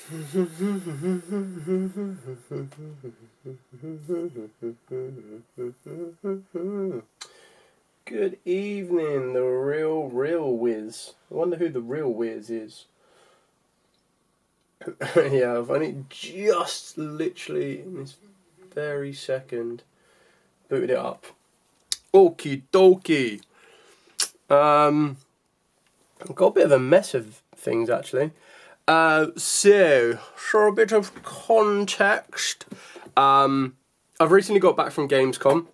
Good evening, the real whiz. I wonder who the real whiz is. Yeah, I've only just literally in this very second booted it up. Okie dokie. I've got a bit of a mess of things actually. So for a bit of context, I've recently got back from Gamescom.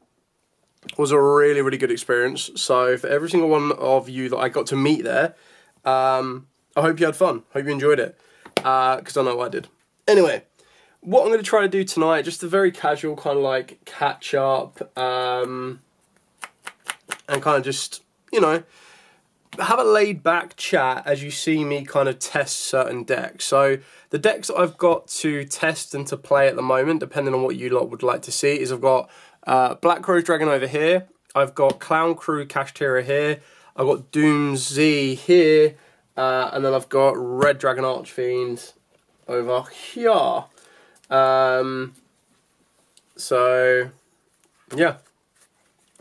It was a really good experience. So for every single one of you that I got to meet there, I hope you had fun. Hope you enjoyed it, because I know I did. Anyway, what I'm going to try to do tonight, just a very casual kind of like catch up, and kind of just, you know, have a laid back chat as you see me kind of test certain decks. So the decks that I've got to test and to play at the moment, depending on what you lot would like to see, is I've got Black Crow's Dragon over here, I've got Clown Crew Kashtira here, I've got Doom Z here, and then I've got Red Dragon Archfiend over here. So yeah,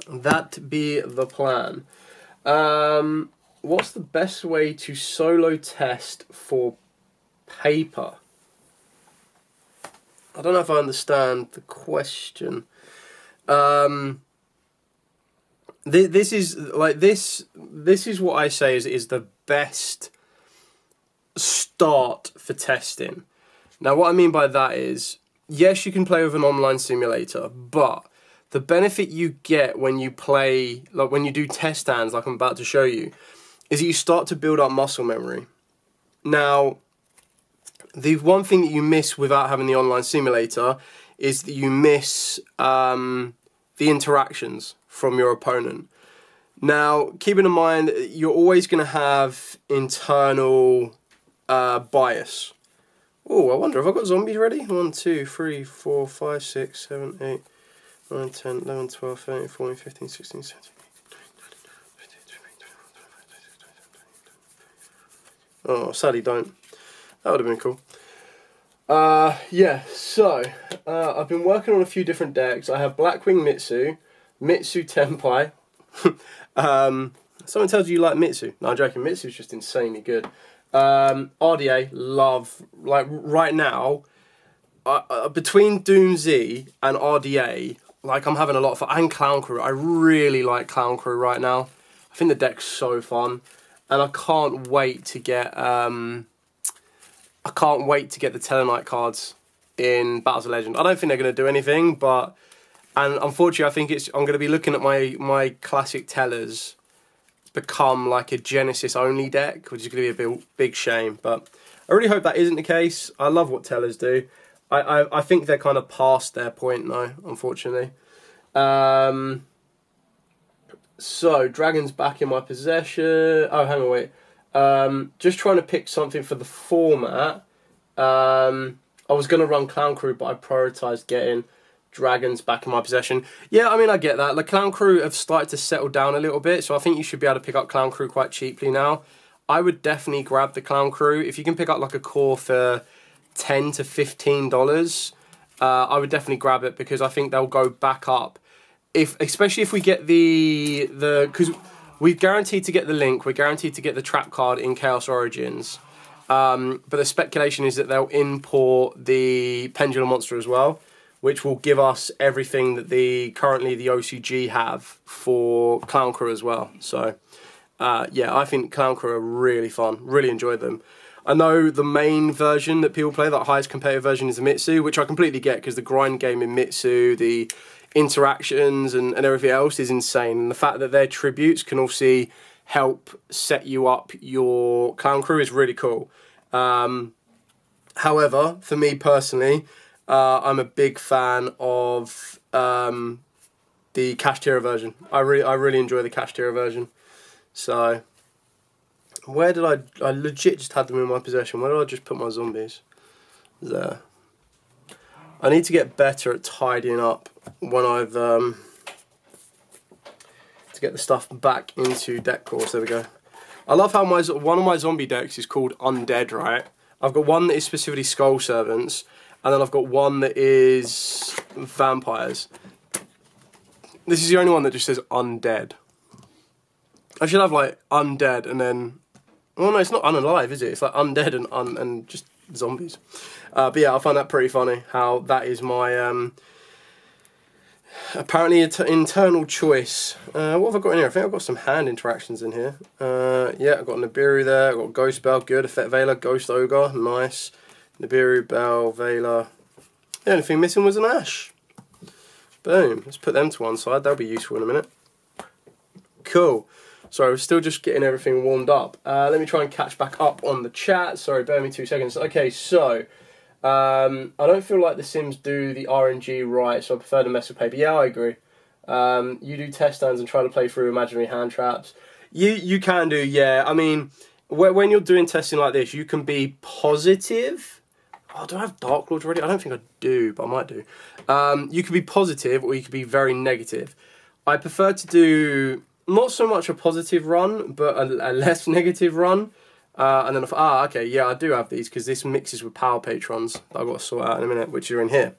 that be the plan. What's the best way to solo test for paper? I don't know if I understand the question. This is what I say is the best start for testing. Now, what I mean by that is, yes, you can play with an online simulator, but the benefit you get when you play, like when you do test stands, like I'm about to show you, is that you start to build up muscle memory. Now, the one thing that you miss without having the online simulator is that you miss the interactions from your opponent. Now, keeping in mind, you're always going to have internal bias. Oh, I wonder, have I got zombies ready? 1, 2, 3, 4, 5, 6, 7, 8, 9, 10, 11, 12, 13, 14, 15, 16, 17. Oh, sadly don't. That would have been cool. Yeah, so I've been working on a few different decks. I have Blackwing Mitsu, Mitsu Tenpai. Someone tells you like Mitsu. No, I'm joking. Mitsu's just insanely good. RDA, love. Like right now, between Doom Z and RDA, like I'm having a lot of fun. And Clown Crew. I really like Clown Crew right now. I think the deck's so fun. And I can't wait to get the Tellarknight cards in Battles of Legend. I don't think they're going to do anything, but unfortunately, I think I'm going to be looking at my classic Tellers become like a Genesis only deck, which is going to be a big shame. But I really hope that isn't the case. I love what Tellers do. I think they're kind of past their point now, unfortunately. So, Dragon's back in my possession. Oh, hang on, wait. Just trying to pick something for the format. I was going to run Clown Crew, but I prioritised getting Dragons back in my possession. Yeah, I mean, I get that. The Clown Crew have started to settle down a little bit, so I think you should be able to pick up Clown Crew quite cheaply now. I would definitely grab the Clown Crew. If you can pick up like a core for $10 to $15, I would definitely grab it because I think they'll go back up. Especially if we get because we're guaranteed to get the link, we're guaranteed to get the trap card in Chaos Origins, but the speculation is that they'll import the Pendulum Monster as well, which will give us everything that currently the OCG have for Clown Crew as well. So yeah, I think Clown Crew are really fun, really enjoyed them. I know the main version that people play, that highest competitive version, is the Mitsu, which I completely get because the grind game in Mitsu, the interactions and everything else is insane, and the fact that their tributes can also help set you up your Clown Crew is really cool. However, for me personally, I'm a big fan of the Kashtira version. I really enjoy the Kashtira version. So where did I legit just had them in my possession. Where did I just put my zombies? There. I need to get better at tidying up when I've to get the stuff back into deck course. There we go. I love how one of my zombie decks is called Undead, right? I've got one that is specifically Skull Servants, and then I've got one that is Vampires. This is the only one that just says Undead. I should have like Undead and then... Well, no, it's not Unalive, is it? It's like Undead and just zombies. But yeah, I find that pretty funny, how that is my... apparently internal choice. What have I got in here? I think I've got some hand interactions in here. Yeah, I've got Nibiru there. I've got Ghost Bell, good. Effect Veiler, Ghost Ogre, nice. Nibiru, Bell, Veiler. The only thing missing was an Ash. Boom. Let's put them to one side. That'll be useful in a minute. Cool. Sorry, we're still just getting everything warmed up. Let me try and catch back up on the chat. Sorry, bear me 2 seconds. Okay, so... I don't feel like The Sims do the RNG right, so I prefer to mess with paper. Yeah, I agree. You do test stands and try to play through imaginary hand traps. You can do, yeah. I mean, when you're doing testing like this, you can be positive. Oh, do I have Dark Lords already? I don't think I do, but I might do. You can be positive or you can be very negative. I prefer to do not so much a positive run, but a less negative run. And then, okay, yeah, I do have these because this mixes with power patrons that I've got to sort out in a minute, which are in here.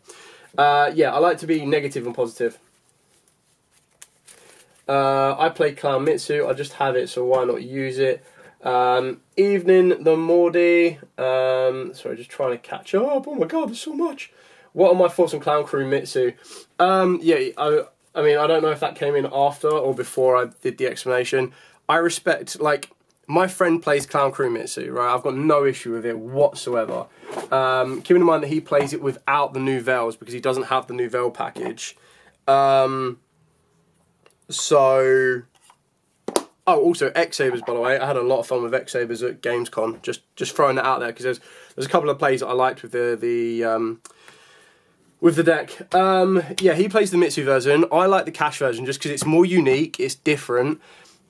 Yeah, I like to be negative and positive. I play Clown Mitsu, I just have it, so why not use it? Evening, the Mordi. Sorry, just trying to catch up. Oh my god, there's so much. What are my thoughts on Clown Crew Mitsu? Yeah, I mean, I don't know if that came in after or before I did the explanation. I respect, like... My friend plays Clown Crew Mitsu, right? I've got no issue with it whatsoever. Keeping in mind that he plays it without the Nouvelles because he doesn't have the Nouvelle package. So... Oh, also, X-Sabers, by the way. I had a lot of fun with X-Sabers at Gamescom. Just throwing that out there because there's a couple of plays that I liked with the deck. Yeah, he plays the Mitsu version. I like the cash version just because it's more unique, it's different.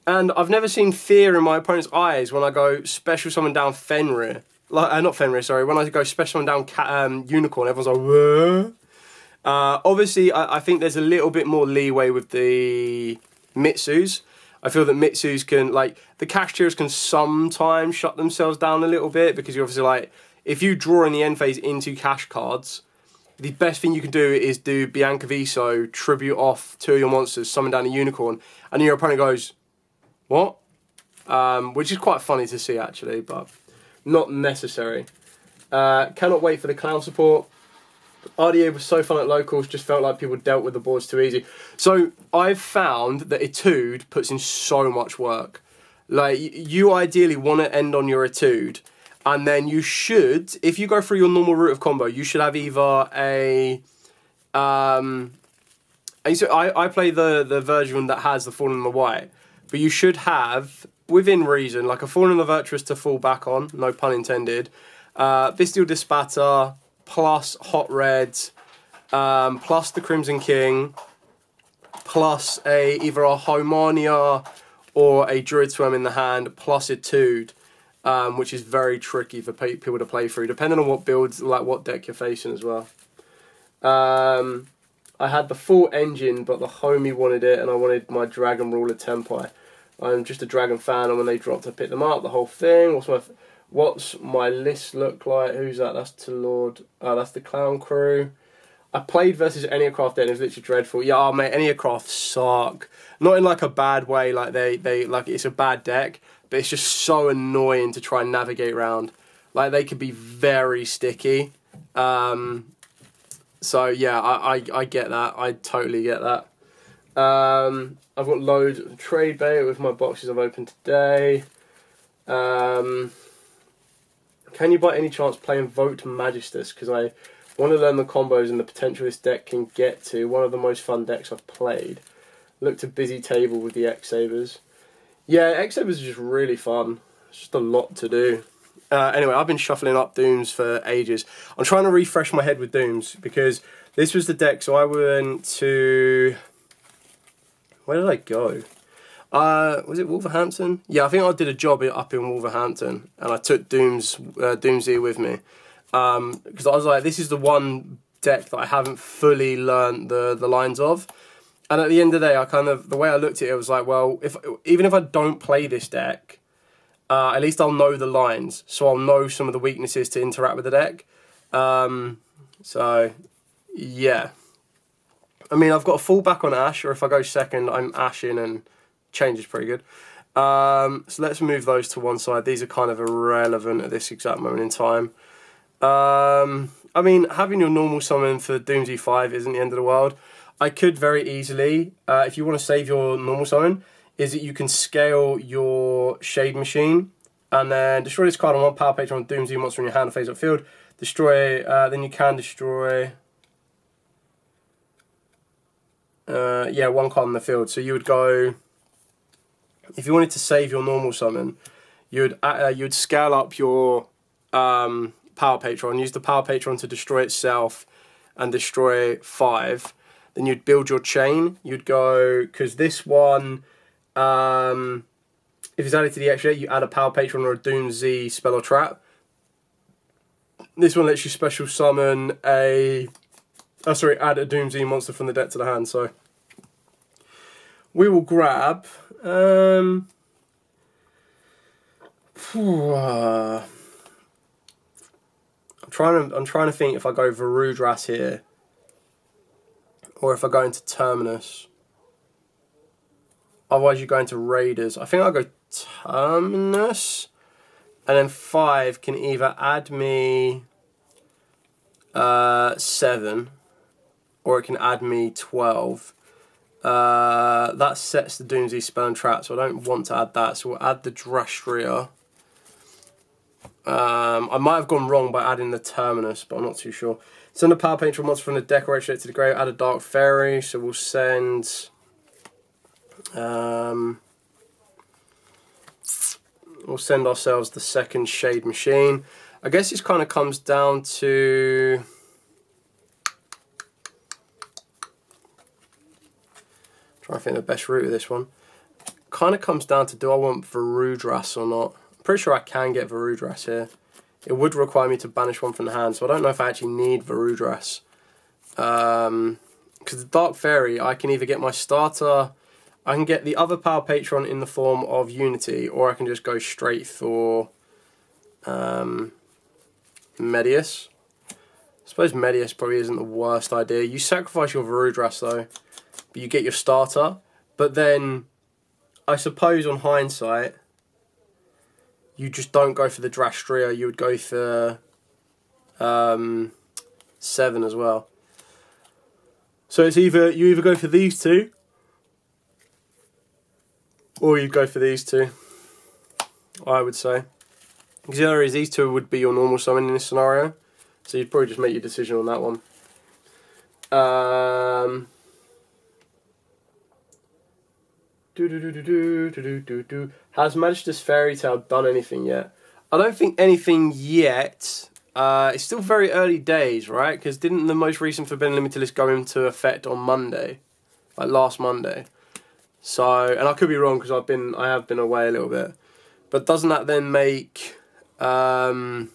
And I've never seen fear in my opponent's eyes when I go special summon down Fenrir. Like, not Fenrir, sorry. When I go special summon down Unicorn, everyone's like, whoa. Obviously, I think there's a little bit more leeway with the Mitsus. I feel that Mitsus can, like, the cash tiers can sometimes shut themselves down a little bit because you're obviously like, if you draw in the end phase into cash cards, the best thing you can do is do Bianca Viso, tribute off 2 of your monsters, summon down a Unicorn, and then your opponent goes, what? Which is quite funny to see actually, but not necessary. Cannot wait for the clown support. RDA was so fun at locals, just felt like people dealt with the boards too easy. So I've found that Etude puts in so much work. Like, you ideally want to end on your Etude, and then you should, if you go through your normal route of combo, you should have either a... and so I play the version that has the Fallen in the White. But you should have, within reason, like a Fallen in the Virtuous to fall back on, no pun intended, Bestial Dispatter, plus Hot Red, plus the Crimson King, plus either a Homania or a Druid Swarm in the hand, plus Etude, which is very tricky for people to play through, depending on what builds, like what deck you're facing as well. I had the full engine, but the homie wanted it, and I wanted my Dragon Ruler Tempai. I'm just a Dragon fan, and when they dropped, I picked them up, the whole thing. What's my list look like? Who's that? That's to Lord. That's the Clown Crew. I played versus Enneacraft then, it was literally dreadful. Yeah, oh, mate, Enneacraft suck. Not in like a bad way, like they like it's a bad deck, but it's just so annoying to try and navigate around. Like, they could be very sticky. So yeah, I get that. I totally get that. I've got loads of trade bait with my boxes I've opened today. Can you by any chance play Invoked Magistus? Because I want to learn the combos and the potential this deck can get to. One of the most fun decks I've played. Looked a busy table with the X-Sabers. Yeah, X-Sabers is just really fun. It's just a lot to do. Anyway, I've been shuffling up Dooms for ages. I'm trying to refresh my head with Dooms because this was the deck. So I went to... Where did I go? Was it Wolverhampton? Yeah, I think I did a job up in Wolverhampton, and I took Doomsday with me because I was like, this is the one deck that I haven't fully learned the lines of. And at the end of the day, the way I looked at it, I was like, well, even if I don't play this deck, at least I'll know the lines, so I'll know some of the weaknesses to interact with the deck. So, yeah. I mean, I've got a fallback on Ash, or if I go second, I'm Ashing, and change is pretty good. So let's move those to one side. These are kind of irrelevant at this exact moment in time. I mean, having your normal summon for Doomsday 5 isn't the end of the world. I could very easily, if you want to save your normal summon, is that you can scale your Shade Machine and then destroy this card on one power page on Doomsday monster in your hand and face up field. Destroy, then you can destroy, yeah, one card in the field. So you would go, if you wanted to save your normal summon, you'd scale up your Power Patron, use the Power Patron to destroy itself and destroy 5. Then you'd build your chain. You'd go, because this one, if it's added to the extra, you add a Power Patron or a Doomsday spell or trap. This one lets you special summon add a Doomsday monster from the deck to the hand. So we will grab. I'm trying to think if I go Varudras here, or if I go into Terminus. Otherwise, you go into Raiders. I think I'll go Terminus, and then 5 can either add me 7, or it can add me 12. That sets the Doomsday spell and trap, so I don't want to add that. So we'll add the Drastria. I might have gone wrong by adding the Terminus, but I'm not too sure. Send a Power Patron monster from the deck or to the grave. Add a Dark Fairy. So we'll send. We'll send ourselves the second Shade Machine. I guess this kind of comes down to. Trying to think the best route of this one. Kind of comes down to, do I want Varudras or not? I'm pretty sure I can get Varudras here. It would require me to banish one from the hand, so I don't know if I actually need Varudras. Because the Dark Fairy, I can either get my starter, I can get the other Power Patron in the form of Unity, or I can just go straight for Medius. I suppose Medius probably isn't the worst idea. You sacrifice your Varudras though, but you get your starter. But then, I suppose on hindsight, you just don't go for the Drastria, you would go for 7 as well. So it's you either go for these two, or you go for these two, I would say. Because the other is these two would be your normal summon in this scenario, so you'd probably just make your decision on that one. Has Magister's Fairy Tale done anything yet? I don't think anything yet. It's still very early days, right? Because didn't the most recent Forbidden Limited list go into effect on Monday, like last Monday? So, and I could be wrong because I have been away a little bit. But doesn't that then make? I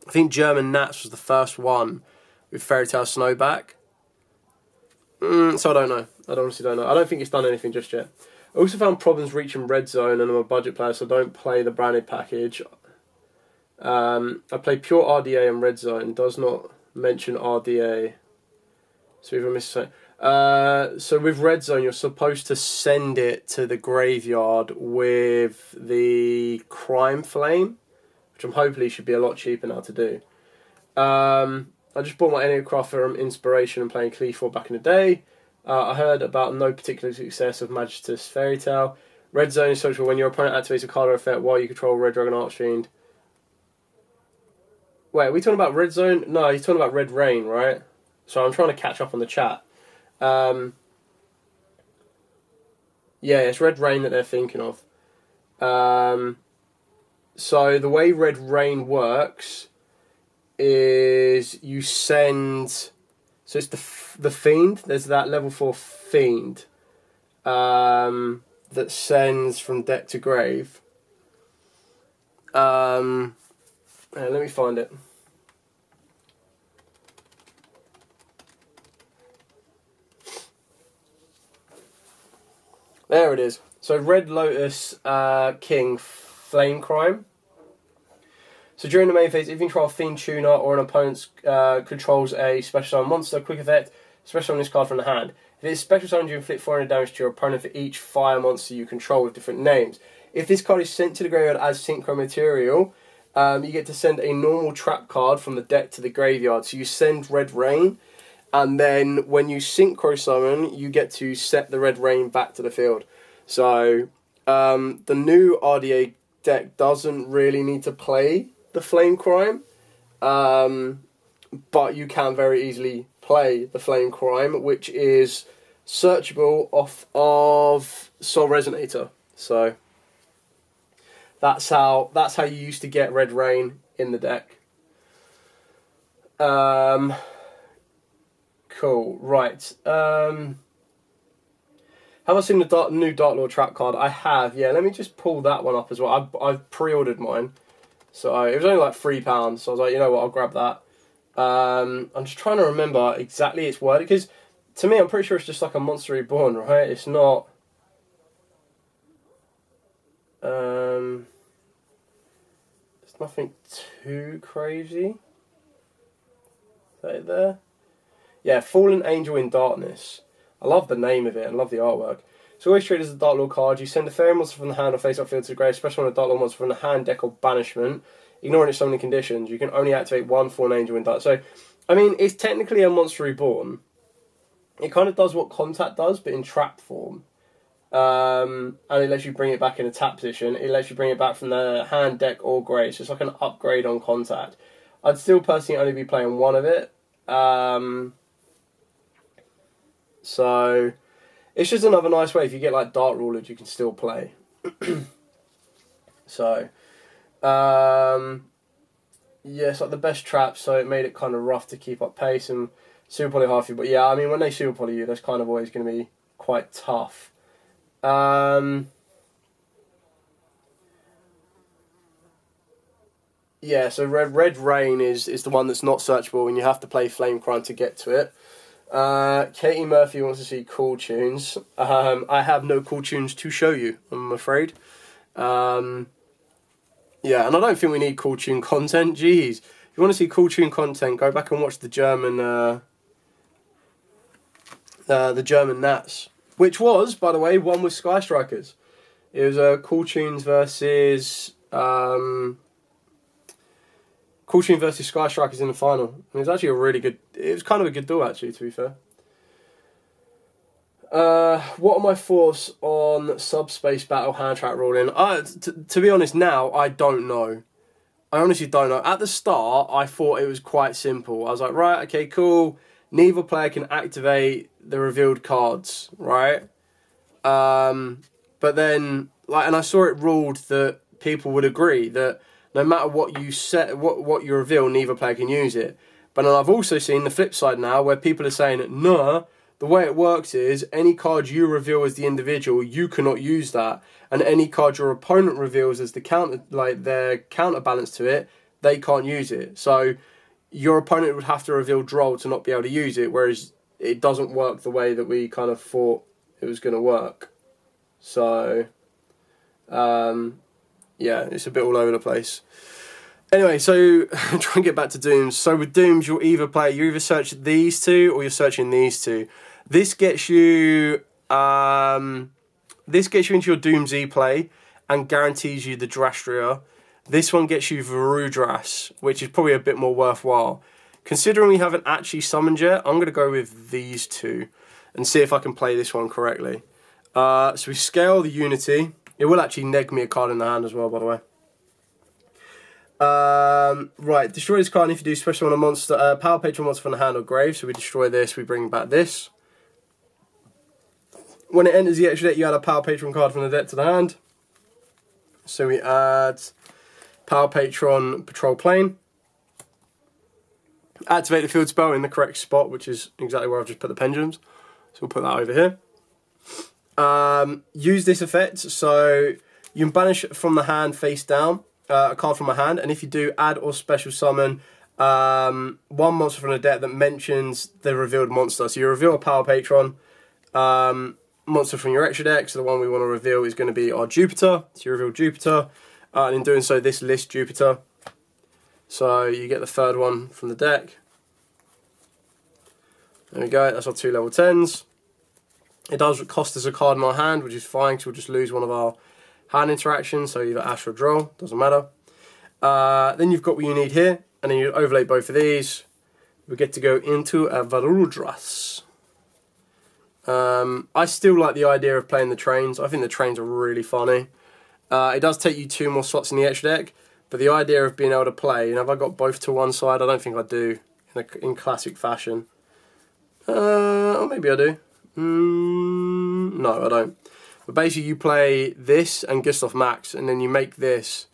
think German Nats was the first one with Fairy Tale Snowback. So I don't know. I honestly don't know. I don't think it's done anything just yet. I also found problems reaching Red Zone, and I'm a budget player, so I don't play the branded package. I play pure RDA and Red Zone. Does not mention RDA. So if I miss something. So with Red Zone, you're supposed to send it to the graveyard with the Crime Flame, which I'm hopefully should be a lot cheaper now to do. I just bought my Enneacraft from Inspiration and playing Cleafor back in the day. I heard about no particular success of Magister's Fairy Tale. Red Zone is social when your opponent activates a card or effect while you control Red Dragon Archfiend. Wait, are we talking about Red Zone? No, he's talking about Red Rain, right? So I'm trying to catch up on the chat. Yeah, it's Red Rain that they're thinking of. So the way Red Rain works is you send. So it's the Fiend. There's that level 4 Fiend that sends from deck to grave. Let me find it. There it is. So Red Lotus King Flame Crime. So during the main phase, if you control a Fiend Tuner or an opponent controls a special summon monster, quick effect, special summon this card from the hand. If it's special summoned, you inflict 400 damage to your opponent for each fire monster you control with different names. If this card is sent to the graveyard as synchro material, you get to send a normal trap card from the deck to the graveyard. So you send Red Rain, and then when you synchro summon, you get to set the Red Rain back to the field. So the new RDA deck doesn't really need to play the Flame Crime, but you can very easily play the Flame Crime, which is searchable off of Soul Resonator. So that's how you used to get Red Rain in the deck. Cool. Right. Have I seen the new Dark Lord trap card? I have. Yeah. Let me just pull that one up as well. I've pre-ordered mine. So it was only like £3, so I was like, you know what, I'll grab that. I'm just trying to remember exactly its word, because to me, I'm pretty sure it's just like a Monster Reborn, right? It's not... There's nothing too crazy. Is that it there? Yeah, Fallen Angel in Darkness. I love the name of it, I love the artwork. So always treated as a Dark Lord card. You send a fairy monster from the hand or face-up field to the grave, especially when a Dark Lord monster from the hand, deck, or banishment, ignoring its summoning conditions. You can only activate one Fallen Angel in Dark. So, I mean, it's technically a Monster Reborn. It kind of does what Contact does, but in trap form. And it lets you bring it back in a tap position. It lets you bring it back from the hand, deck, or grave. So it's like an upgrade on Contact. I'd still personally only be playing one of it. So... it's just another nice way. If you get like Dark Rulers, you can still play. So, yeah, it's like the best trap, so it made it kind of rough to keep up pace and super poly half you. But yeah, I mean, when they super poly you, that's kind of always going to be quite tough. Yeah, so Red Rain is the one that's not searchable, and you have to play Flame Crime to get to it. Katie Murphy wants to see cool tunes. I have no cool tunes to show you, I'm afraid. Yeah, and I don't think we need cool tune content. Jeez, if you want to see cool tune content, go back and watch the German Nats, which was, by the way, one with Sky Strikers. It was Cool Tunes versus Cool Tune versus Sky Strikers in the final. And it was actually a really good... it was kind of a good duel, actually, to be fair. What are my thoughts on Subspace Battle hand track ruling? To be honest, now, I don't know. I honestly don't know. At the start, I thought it was quite simple. I was like, right, okay, cool. Neither player can activate the revealed cards, right? But then, like, and I saw it ruled that people would agree that no matter what you set, what you reveal, neither player can use it. But then I've also seen the flip side now, where people are saying, no, the way it works is any card you reveal as the individual, you cannot use that, and any card your opponent reveals as the counter, like their counterbalance to it, they can't use it. So your opponent would have to reveal Droll to not be able to use it, whereas it doesn't work the way that we kind of thought it was going to work. So, yeah, it's a bit all over the place. Anyway, so try and get back to Dooms. So with Dooms, you either search these two or you're searching these two. This gets you into your Doom Z play and guarantees you the Drastria. This one gets you Varudras, which is probably a bit more worthwhile. Considering we haven't actually summoned yet, I'm going to go with these two and see if I can play this one correctly. So we scale the Unity. It will actually neg me a card in the hand as well, by the way. Right, destroy this card, and if you do, special on a monster, power patron monster from the hand or grave. So we destroy this, we bring back this. When it enters the extra deck, you add a power patron card from the deck to the hand. So we add power patron patrol plane. Activate the field spell in the correct spot, which is exactly where I've just put the pendulums. So we'll put that over here. Use this effect, so you can banish from the hand face down a card from my hand, and if you do, add or special summon one monster from the deck that mentions the revealed monster. So you reveal a power patron, monster from your extra deck. So the one we want to reveal is going to be our Jupiter. So you reveal Jupiter, and in doing so, this lists Jupiter. So you get the third one from the deck. There we go, that's our 2 level 10s. It does cost us a card in our hand, which is fine, because we'll just lose one of our hand interactions, so either Ash or Draw, doesn't matter. Then you've got what you need here, and then you overlay both of these. We get to go into a Varudras. I still like the idea of playing the trains. I think the trains are really funny. It does take you 2 more slots in the extra deck, but the idea of being able to play, and have I got both to one side? I don't think I do in classic fashion. Or maybe I do. No, I don't. But basically you play this and Gustav Max, and then you make this,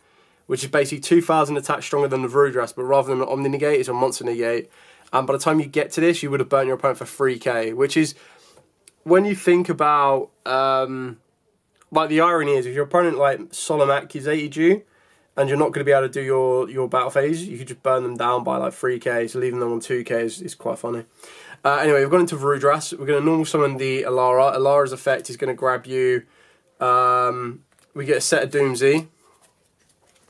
which is basically 2,000 attack stronger than the Varudras, but rather than an Omni Negate, it's a Monster Negate. And by the time you get to this, you would have burnt your opponent for 3k, which is, when you think about, like the irony is, if your opponent like Solemn accusated you, and you're not going to be able to do your battle phase, you could just burn them down by like 3k, so leaving them on 2k is quite funny. Anyway, we've gone into Varudras. We're going to normal summon the Alara. Alara's effect is going to grab you. We get a set of Doomsday.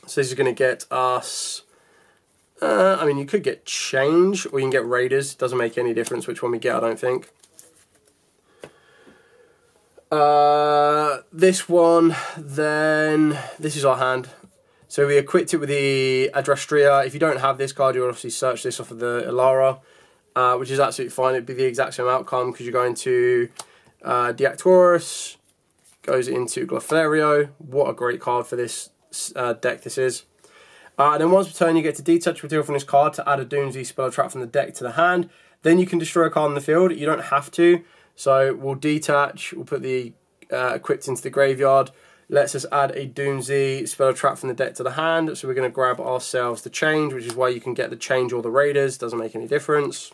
So this is going to get us... I mean, you could get Change, or you can get Raiders. It doesn't make any difference which one we get, I don't think. This one, then... This is our hand. So we equipped it with the Adrastria. If you don't have this card, you'll obviously search this off of the Alara. Which is absolutely fine. It'd be the exact same outcome, because you're going to Deactorus, goes into Glothario. What a great card for this deck this is. And then once per turn, you get to detach material from this card to add a Doomsday spell trap from the deck to the hand. Then you can destroy a card in the field. You don't have to. So we'll detach, we'll put the equipped into the graveyard. Lets us add a Doomsday spell trap from the deck to the hand. So we're going to grab ourselves the Change, which is why you can get the Change or the Raiders. Doesn't make any difference.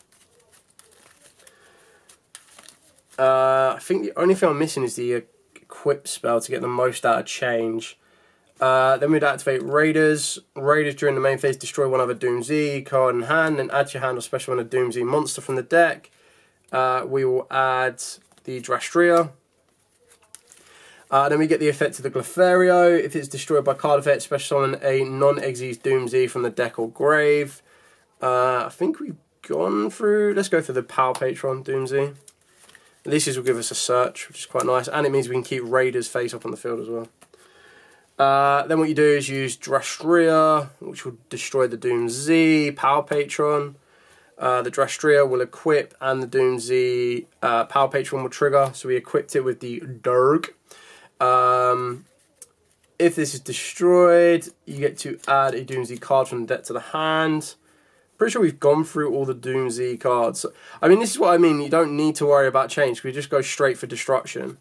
I think the only thing I'm missing is the equip spell to get the most out of Change. Then we'd activate Raiders. Raiders during the main phase destroy one other Doomsday card in hand, then add to your hand or special one a Doomsday monster from the deck. We will add the Drastria. Then we get the effect of the Glothario. If it's destroyed by card effect, special summon a non-Xyz Doomsday from the deck or grave. I think we've gone through... Let's go for the Power Patron Doomsday. This will give us a search, which is quite nice, and it means we can keep Raiders face up on the field as well. Then what you do is use Drastria, which will destroy the Doomsday, Power Patron. The Drastria will equip, and the Doomsday Power Patron will trigger, so we equipped it with the Dirk. If this is destroyed, you get to add a Doomsday card from the deck to the hand. Pretty sure we've gone through all the Doomsday cards. I mean, this is what I mean. You don't need to worry about change. We just go straight for destruction.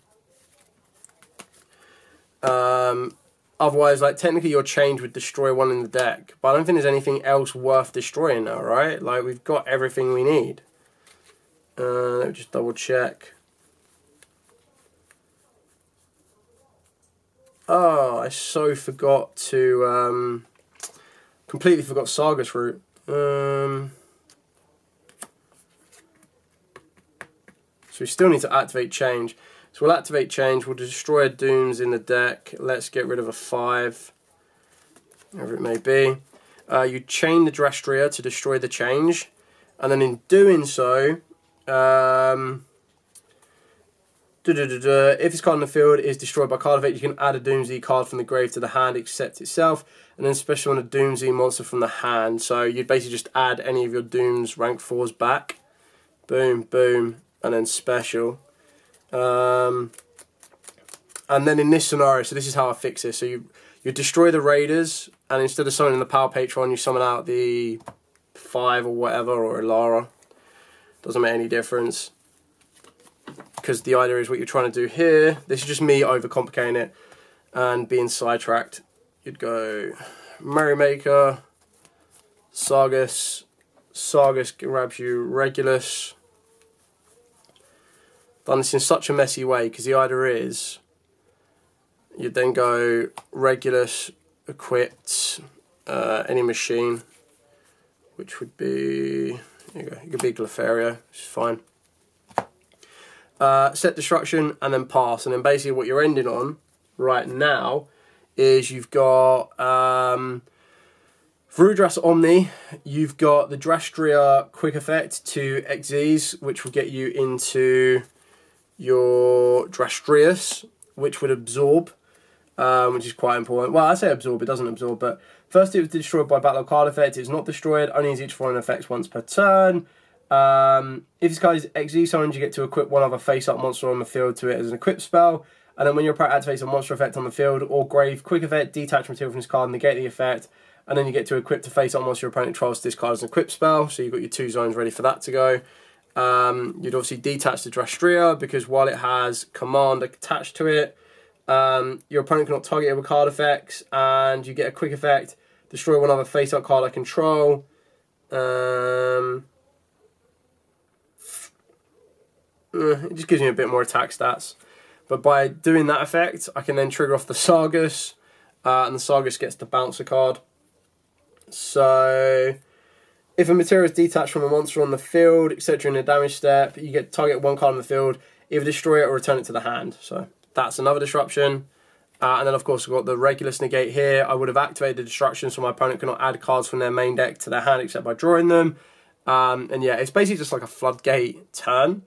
Otherwise, like, technically your change would destroy one in the deck. But I don't think there's anything else worth destroying now, right? Like, we've got everything we need. Let me just double check. Oh, I so forgot to... completely forgot Saga's Route. So we still need to activate Change. So we'll activate Change, we'll destroy Dooms in the deck. Let's get rid of a 5, whatever it may be. You chain the Drastria to destroy the Change, and then in doing so, if this card in the field is destroyed by card effect, you can add a Doomsday card from the grave to the hand, except itself, and then special on a Doomsday monster from the hand. So you'd basically just add any of your Dooms rank 4s back. Boom, boom, and then special. And then in this scenario, so this is how I fix this. So you destroy the Raiders, and instead of summoning the Power Patron, you summon out the 5 or whatever, or Alara. Doesn't make any difference, because the idea is what you're trying to do here. This is just me overcomplicating it and being sidetracked. You'd go Merrymaker, Sargus. Sargus grabs you Regulus. Done this in such a messy way, because the idea is you'd then go Regulus, equipped, any machine, which would be, there you go, it could be Glothario, which is fine. set destruction, and then pass. And then basically what you're ending on right now is you've got through Dras Omni, you've got the Drastria quick effect to XZs, which will get you into your Drastrius, which would absorb, which is quite important. Well, I say absorb, it doesn't absorb, but first it was destroyed by Battle Card effect. It's not destroyed, only uses each foreign effects once per turn. If this card is XZ summoned, you get to equip one other face-up monster on the field to it as an equip spell. And then when your opponent activates a monster effect on the field or grave, quick effect, detach material from this card, negate the effect. And then you get to equip the face-up monster your opponent controls this card as an equip spell. So you've got your 2 zones ready for that to go. You'd obviously detach the Drastria because while it has command attached to it, your opponent cannot target it with card effects, and you get a quick effect, destroy one other face-up card I control. It just gives me a bit more attack stats. But by doing that effect, I can then trigger off the Sargus, and the Sargus gets to bounce a card. So, if a material is detached from a monster on the field, etc. in a damage step, you get to target one card on the field, either destroy it or return it to the hand. So, that's another disruption. And then, of course, we've got the Regulus negate here. I would have activated the destruction so my opponent cannot add cards from their main deck to their hand except by drawing them. And yeah, it's basically just like a floodgate turn.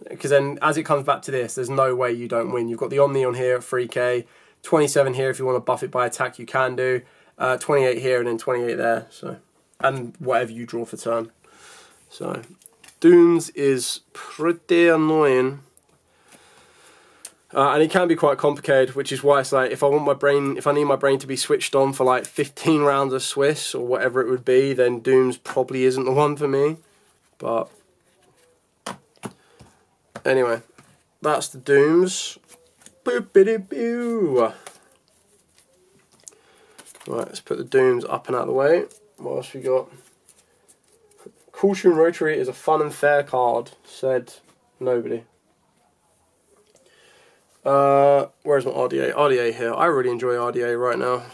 Because then, as it comes back to this, there's no way you don't win. You've got the Omni on here at 3k, 27 here if you want to buff it by attack, you can do. 28 here and then 28 there. So, and whatever you draw for turn. So, Dooms is pretty annoying. And it can be quite complicated, which is why it's like, if I need my brain to be switched on for like 15 rounds of Swiss or whatever it would be, then Dooms probably isn't the one for me. But anyway, that's the Dooms. Boop-a-doo-boo. Right, let's put the Dooms up and out of the way. What else we got? Caution Rotary is a fun and fair card, said nobody. Where's my RDA? RDA here. I really enjoy RDA right now.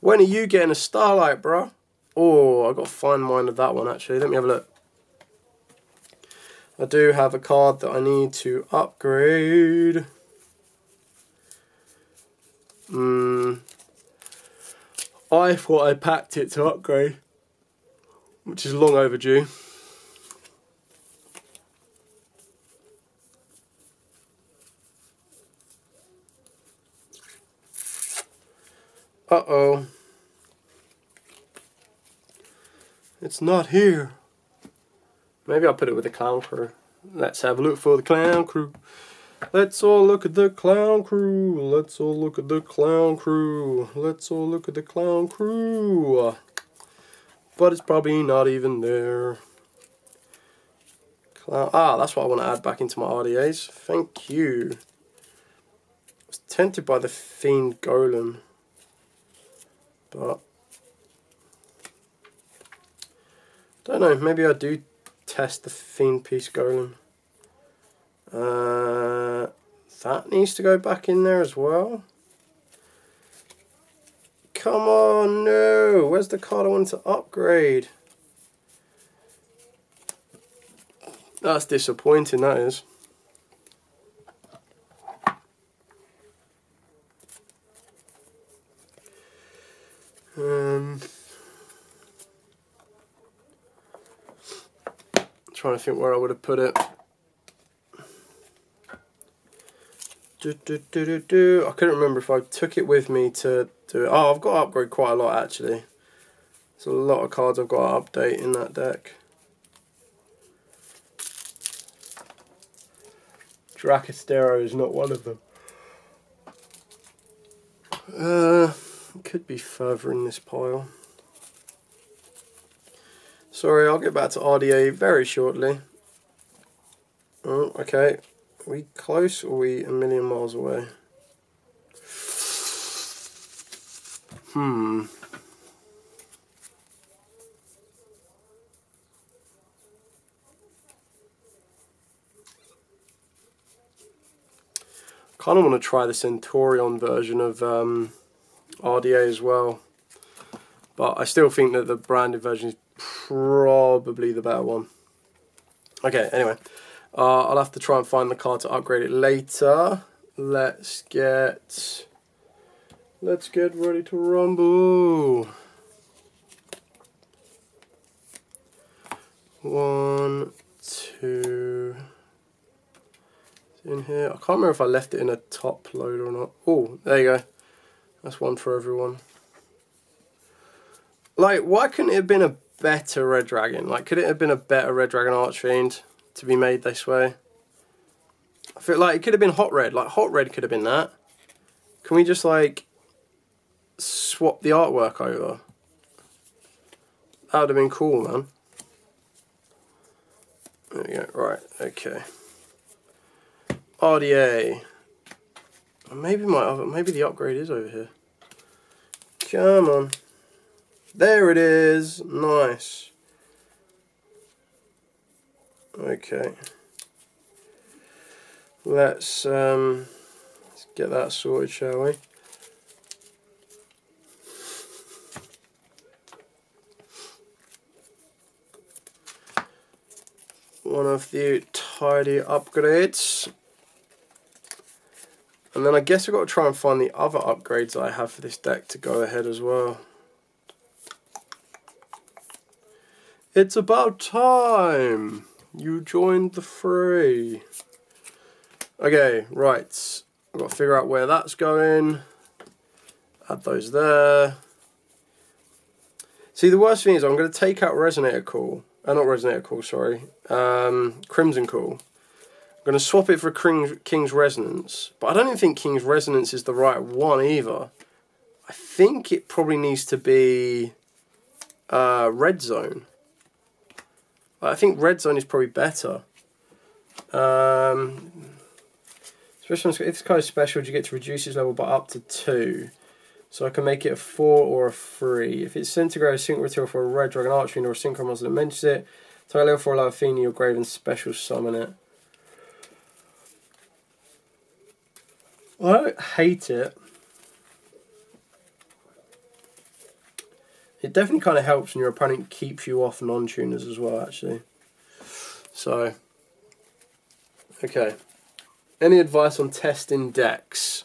When are you getting a Starlight, bruh? Oh, I've got to find mine of that one actually. Let me have a look. I do have a card that I need to upgrade. I thought I packed it to upgrade, which is long overdue. Uh-oh. It's not here. Maybe I'll put it with the Clown Crew. Let's have a look for the Clown Crew. Let's all look at the Clown Crew. Let's all look at the Clown Crew. Let's all look at the Clown Crew. But it's probably not even there. That's what I want to add back into my RDAs. Thank you. I was tempted by the Fiend Golem. But don't know, maybe I do test the Fiend Piece Golem. That needs to go back in there as well. Come on, no! Where's the card I want to upgrade? That's disappointing, that is. Trying to think where I would have put it. I couldn't remember if I took it with me to do it. Oh, I've got to upgrade quite a lot actually. There's a lot of cards I've got to update in that deck. Dracostero is not one of them. It could be further in this pile. Sorry, I'll get back to RDA very shortly. Oh, okay. Are we close or are we a million miles away? Kind of want to try the Centurion version of RDA as well. But I still think that the branded version is probably the better one. Okay, anyway. I'll have to try and find the card to upgrade it later. Let's get ready to rumble. 1, 2. In here. I can't remember if I left it in a top load or not. Oh, there you go. That's one for everyone. Like, why couldn't it have been a better Red Dragon? Like, could it have been a better Red Dragon Archfiend to be made this way? I feel like it could have been Hot Red. Like, Hot Red could have been that. Can we just, like, swap the artwork over? That would have been cool, man. There we go. Right, okay. RDA. Maybe the upgrade is over here. Come on. There it is. Nice. Okay. Let's get that sorted, shall we? One of the tidy upgrades. And then I guess I've got to try and find the other upgrades I have for this deck to go ahead as well. It's about time you joined the fray. Okay, right. I've got to figure out where that's going. Add those there. See, the worst thing is I'm going to take out Resonator Call. Not Resonator Call, sorry. Crimson Call. I'm going to swap it for King's Resonance. But I don't even think King's Resonance is the right one either. I think it probably needs to be Red Zone. I think Red Zone is probably better. Especially if this card is special, you get to reduce its level by up to 2. So I can make it a 4 or a 3. If it's Centigrade, a synchro material for a Red Dragon Archfiend or a synchro monster that mentions it, so I level 4 allow Fiend in your grave and special summon it. I don't hate it. It definitely kind of helps when your opponent keeps you off non-tuners as well, actually. So, okay. Any advice on testing decks?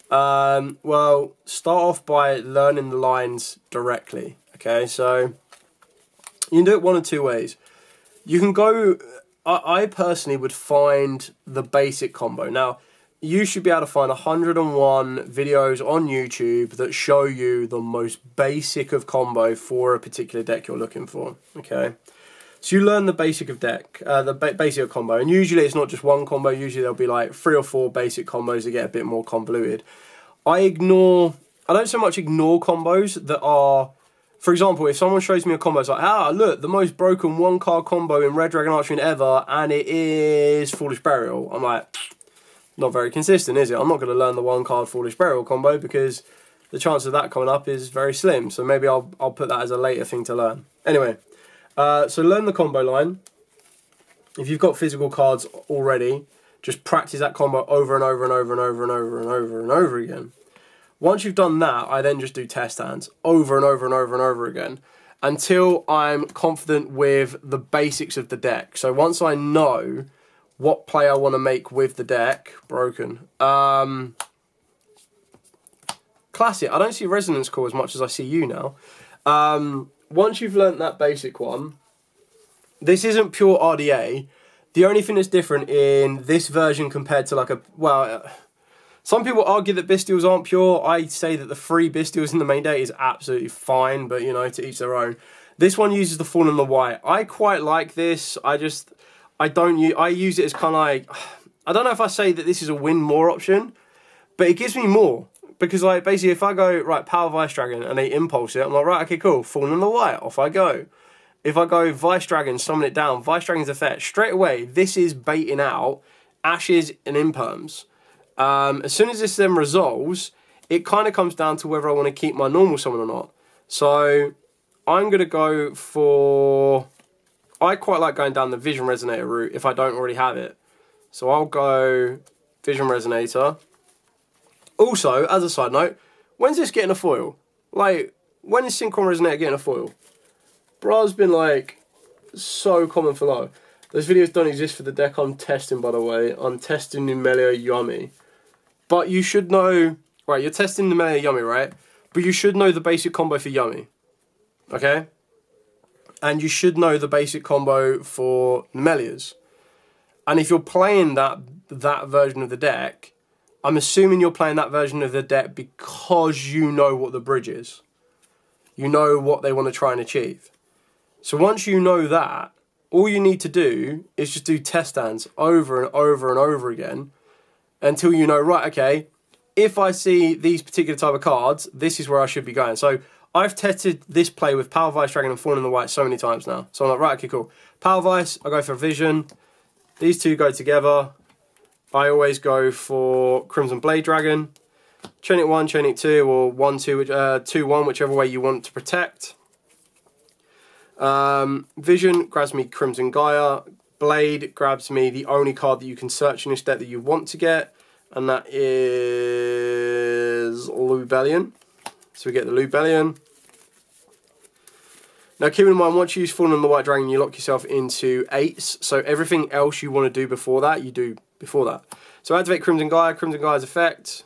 Well, start off by learning the lines directly. Okay, so you can do it one of two ways. You can go. I personally would find the basic combo. Now, you should be able to find 101 videos on YouTube that show you the most basic of combo for a particular deck you're looking for. Okay, so you learn the basic of deck, basic of combo, and usually it's not just one combo. Usually there'll be like 3 or 4 basic combos that get a bit more convoluted. I don't so much ignore combos that are, for example, if someone shows me a combo, it's like, look, the most broken 1-card combo in Red Dragon Archfiend ever, and it is Foolish Burial. I'm like, not very consistent, is it? I'm not going to learn the 1-card Foolish Burial combo because the chance of that coming up is very slim. So maybe I'll put that as a later thing to learn. Anyway, so learn the combo line. If you've got physical cards already, just practice that combo over and over and over and over and over and over and over again. Once you've done that, I then just do test hands over and over and over and over again until I'm confident with the basics of the deck. So once I know what play I want to make with the deck, broken. Classic. I don't see Resonance Core as much as I see you now. Once you've learnt that basic one, this isn't pure RDA. The only thing that's different in this version compared to like a, well, some people argue that Bestials aren't pure. I say that the 3 Bestials in the main deck is absolutely fine, but you know, to each their own. This one uses the Fawn and the White. I quite like this. I use it as kind of like, I don't know if I say that this is a win more option, but it gives me more. Because like basically if I go, right, Power Vice Dragon and they impulse it, I'm like, right, okay, cool, Fawn and the White, off I go. If I go Vice Dragon, summon it down, Vice Dragon's effect, straight away, this is baiting out Ashes and Imperms. As soon as this then resolves, it kind of comes down to whether I want to keep my normal summon or not. So I'm going to go for, I quite like going down the Vision Resonator route if I don't already have it. So I'll go Vision Resonator. Also, as a side note, when's this getting a foil? Like, when is Synchron Resonator getting a foil? Bruh's been like so common for low. Those videos don't exist for the deck I'm testing, by the way. I'm testing Numelia Yummy. But you should know... Right, you're testing Numelia Yummy, right? But you should know the basic combo for Yummy. Okay? And you should know the basic combo for Numelias. And if you're playing that version of the deck, I'm assuming you're playing that version of the deck because you know what the bridge is. You know what they want to try and achieve. So once you know that, all you need to do is just do test stands over and over and over again until you know, right, okay, if I see these particular type of cards, this is where I should be going. So I've tested this play with Power Vice Dragon and Fawn in the White so many times now. So I'm like, right, okay, cool. Power Vice, I go for Vision. These two go together. I always go for Crimson Blade Dragon. Chain it 1, chain it 2, or 1-2, 2-1, whichever way you want to protect. Vision grabs me Crimson Gaia. Blade grabs me the only card that you can search in this deck that you want to get, and that is Lubellion. So we get the Lubellion. Now keep in mind, once you use Fallen on the White Dragon, you lock yourself into 8s. So everything else you want to do before that, you do before that. So activate Crimson Gaia, Crimson Gaia's effect.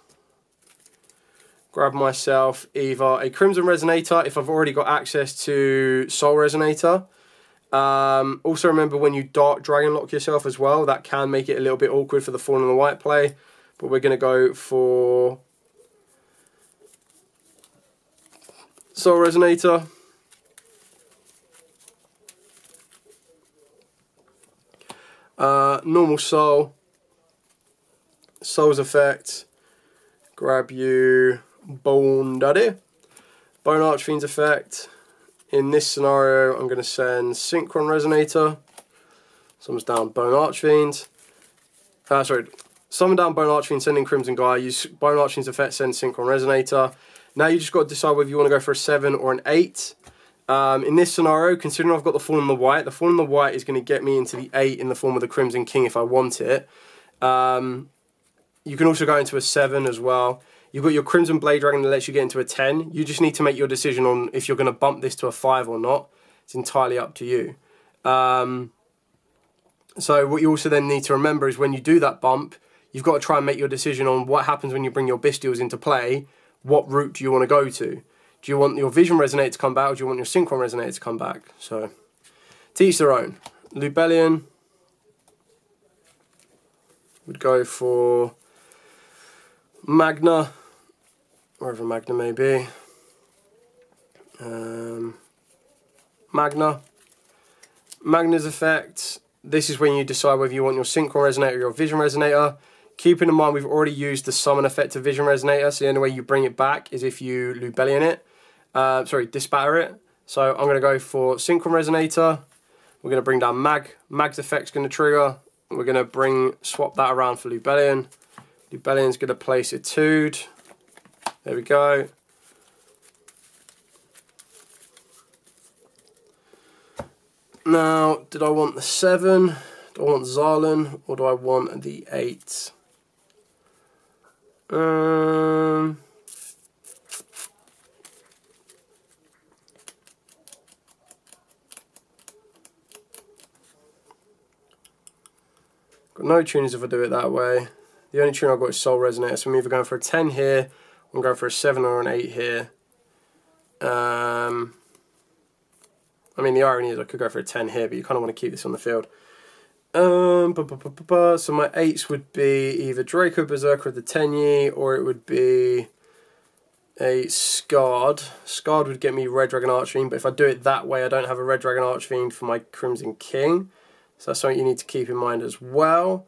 Grab myself either a Crimson Resonator if I've already got access to Soul Resonator. Also remember, when you Dark Dragon lock yourself as well, that can make it a little bit awkward for the Fallen on the White play. But we're going to go for Soul Resonator. Normal Soul. Soul's effect. Grab you Bone Daddy. Bone Archfiend's effect. In this scenario, I'm going to send Synchron Resonator. Someone's down Bone Archfiend. Summon down Bone Archfiend, sending Crimson Gaia. Use Bone Archfiend's effect, send Synchron Resonator. Now you just got to decide whether you want to go for a 7 or an 8. In this scenario, considering I've got the Fawn on the White is going to get me into the 8 in the form of the Crimson King if I want it. You can also go into a 7 as well. You've got your Crimson Blade Dragon that lets you get into a 10. You just need to make your decision on if you're going to bump this to a 5 or not. It's entirely up to you. So what you also then need to remember is when you do that bump, you've got to try and make your decision on what happens when you bring your Bestials into play. What route do you want to go to? Do you want your Vision Resonator to come back, or do you want your Synchron Resonator to come back? So, to each their own. Lubellion would go for Magna, wherever Magna may be. Magna's effect. This is when you decide whether you want your Synchron Resonator or your Vision Resonator. Keeping in mind we've already used the summon effect of Vision Resonator, so the only way you bring it back is if you Lubellion it. Disbatter it. So I'm going to go for Synchron Resonator. We're going to bring down Mag. Mag's effect's going to trigger. We're going to swap that around for Lubellion. Lubellion's going to place Etude. There we go. Now, did I want the 7? Do I want Zarlan, or do I want the 8? Got no tuners if I do it that way. The only tune I've got is Soul Resonator, so I'm either going for a 10 here, or I'm going for a 7 or an 8 here. I mean, the irony is I could go for a 10 here, but you kind of want to keep this on the field. So my 8s would be either Draco Berserker of the Tenyi, or it would be a Scarred. Scarred would get me Red Dragon Archfiend, but if I do it that way, I don't have a Red Dragon Archfiend for my Crimson King. So that's something you need to keep in mind as well.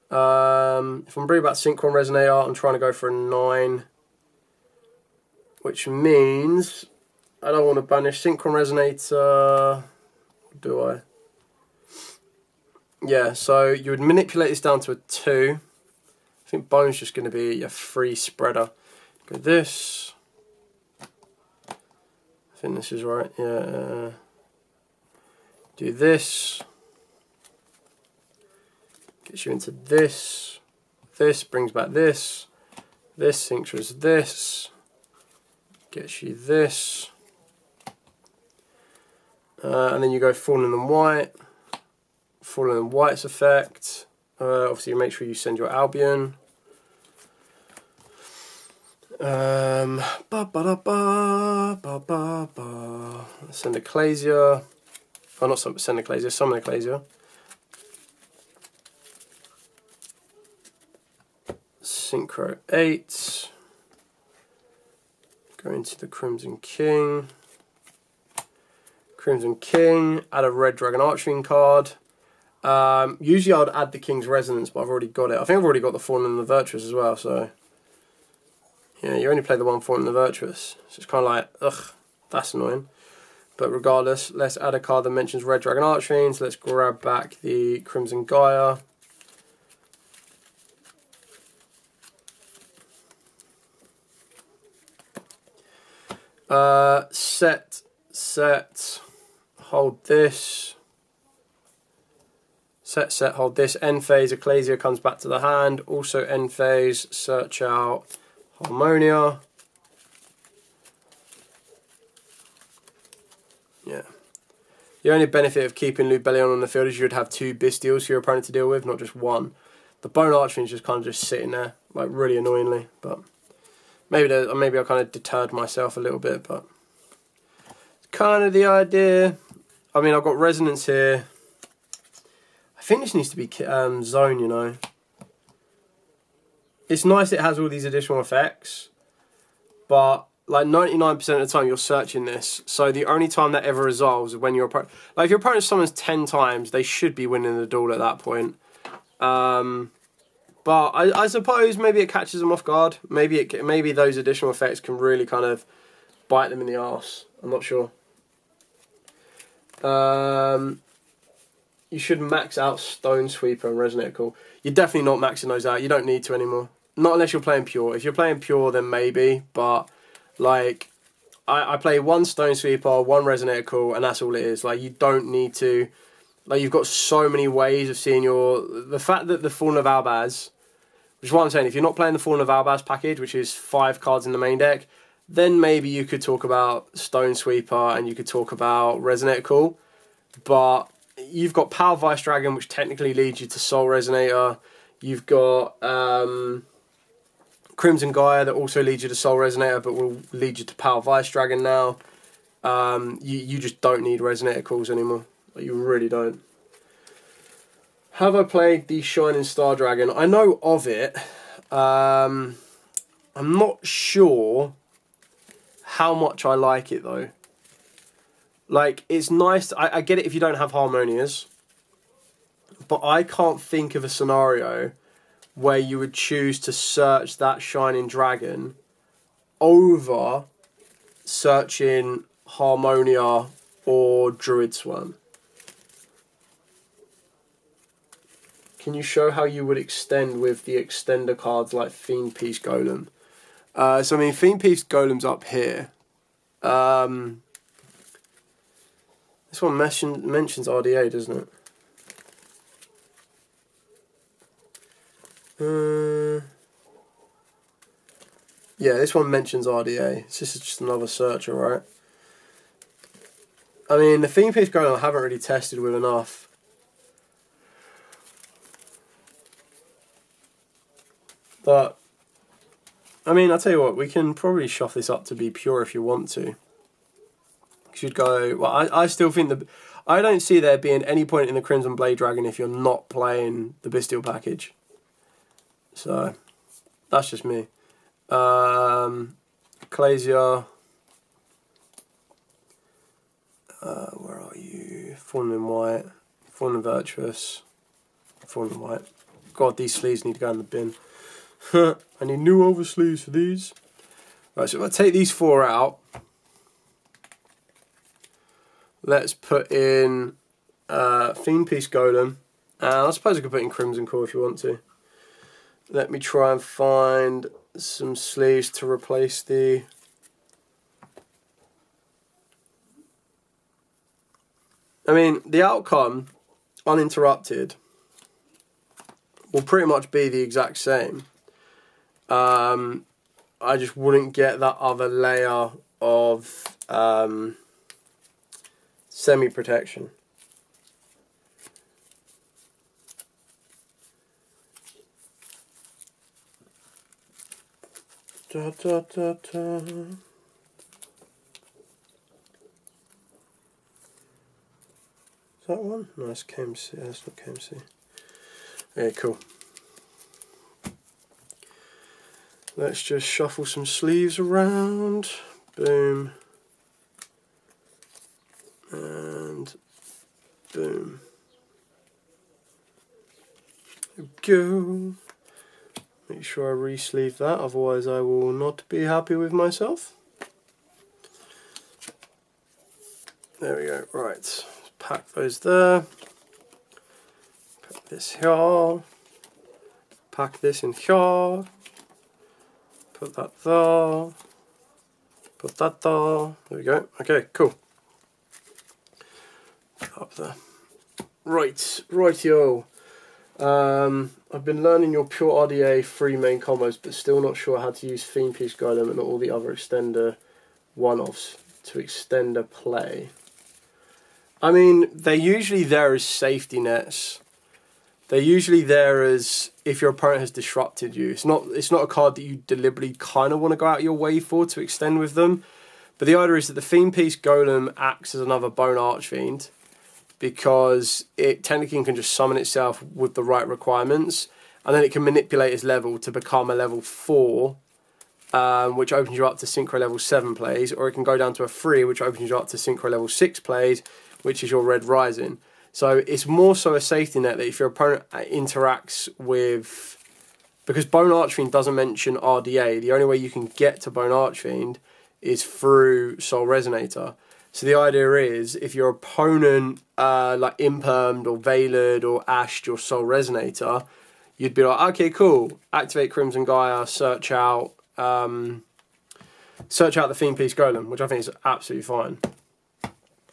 If I'm worried about Synchron Resonator, I'm trying to go for a 9. Which means I don't want to banish Synchron Resonator. Do I? Yeah, so you would manipulate this down to a 2. I think Bone's just going to be a free spreader. Go this. I think this is right, yeah. Do this. Gets you into this. This brings back this. This synchros this. Gets you this. And then you go Fallen in White. Fallen in White's effect. Obviously, make sure you send your Albion. Send Ecclesia. Oh, not send Ecclesia, summon Ecclesia. Synchro 8. Go into the Crimson King. Crimson King, add a red Dragon Archfiend card. Usually I would add the King's Resonance, but I've already got it. I think I've already got the Fallen and the Virtuous as well, so... Yeah, you only play the one Fallen and the Virtuous. So it's kind of like, ugh, that's annoying. But regardless, let's add a card that mentions red Dragon Archfiend. So let's grab back the Crimson Gaia. Set, hold this. Set, hold this. End phase, Ecclesia comes back to the hand. Also end phase, search out Harmonia. Yeah. The only benefit of keeping Lubellion on the field is you would have 2 Bestials for your opponent to deal with, not just one. The Bone Archfiend is just kind of just sitting there, like really annoyingly, but... Maybe I kind of deterred myself a little bit, but it's kind of the idea. I mean, I've got Resonance here. I think this needs to be Zone, you know. It's nice it has all these additional effects, but like 99% of the time you're searching this. So the only time that ever resolves is when your opponent... Like if your opponent summons 10 times, they should be winning the duel at that point. But I suppose maybe it catches them off guard. Maybe those additional effects can really kind of bite them in the arse. I'm not sure. You should max out Stone Sweeper and Resonator Call. You're definitely not maxing those out. You don't need to anymore. Not unless you're playing Pure. If you're playing Pure, then maybe. But like, I play 1 Stone Sweeper, 1 Resonator Call, and that's all it is. Like, you don't need to. Like, you've got so many ways of seeing your... The fact that the Fallen of Albaz... Which is what I'm saying, if you're not playing the Fallen of Albaz package, which is 5 cards in the main deck, then maybe you could talk about Stone Sweeper and you could talk about Resonator Call. But you've got Power Vice Dragon, which technically leads you to Soul Resonator. You've got Crimson Gaia, that also leads you to Soul Resonator, but will lead you to Power Vice Dragon now. You just don't need Resonator Calls anymore. Like, you really don't. Have I played the Shining Star Dragon? I know of it. I'm not sure how much I like it though. Like, it's nice. I get it if you don't have Harmonias. But I can't think of a scenario where you would choose to search that Shining Dragon over searching Harmonia or Druid Swarm. Can you show how you would extend with the extender cards like Fiend Piece Golem? So I mean, Fiend Piece Golem's up here. This one mentions RDA, doesn't it? Yeah, this one mentions RDA. This is just another searcher, right? I mean, the Fiend Piece Golem I haven't really tested with enough. But, I mean, I'll tell you what, we can probably shuff this up to be pure if you want to. You'd go, well, I still think I don't see there being any point in the Crimson Blade Dragon if you're not playing the Bestial package. So, that's just me. Ecclesia. Where are you? Fallen in White. Fallen in Virtuous. Fallen in White. God, these sleeves need to go in the bin. I need new oversleeves for these. Right, so if I take these 4 out, let's put in Fiend Piece Golem. And I suppose I could put in Crimson Core if you want to. Let me try and find some sleeves to replace the... I mean, the outcome, uninterrupted, will pretty much be the exact same. I just wouldn't get that other layer of semi-protection. Da, da, da, da. That one? Nice KMC. That's not KMC. Yeah, cool. Let's just shuffle some sleeves around. Boom. And boom. There we go. Make sure I re-sleeve that, otherwise I will not be happy with myself. There we go. Right. Let's pack those there. Pack this here. Pack this in here. Put that there. Put that there. There we go. Okay, cool. Up there. Right, rightio. I've been learning your pure RDA 3 main combos, but still not sure how to use Theme Piece Golem and all the other extender one-offs to extend a play. I mean, they're usually there as safety nets. They're usually there as if your opponent has disrupted you. It's not a card that you deliberately kind of want to go out of your way for to extend with them. But the idea is that the Theme Piece Golem acts as another Bone Archfiend, because it technically can just summon itself with the right requirements, and then it can manipulate its level to become a level 4, which opens you up to Synchro level 7 plays, or it can go down to a 3, which opens you up to Synchro level 6 plays, which is your Red Rising. So it's more so a safety net that if your opponent interacts with... Because Bone Archfiend doesn't mention RDA, the only way you can get to Bone Archfiend is through Soul Resonator. So the idea is, if your opponent like impermed or veilered or ashed your Soul Resonator, you'd be like, okay, cool, activate Crimson Gaia, search out the Theme Piece Golem, which I think is absolutely fine.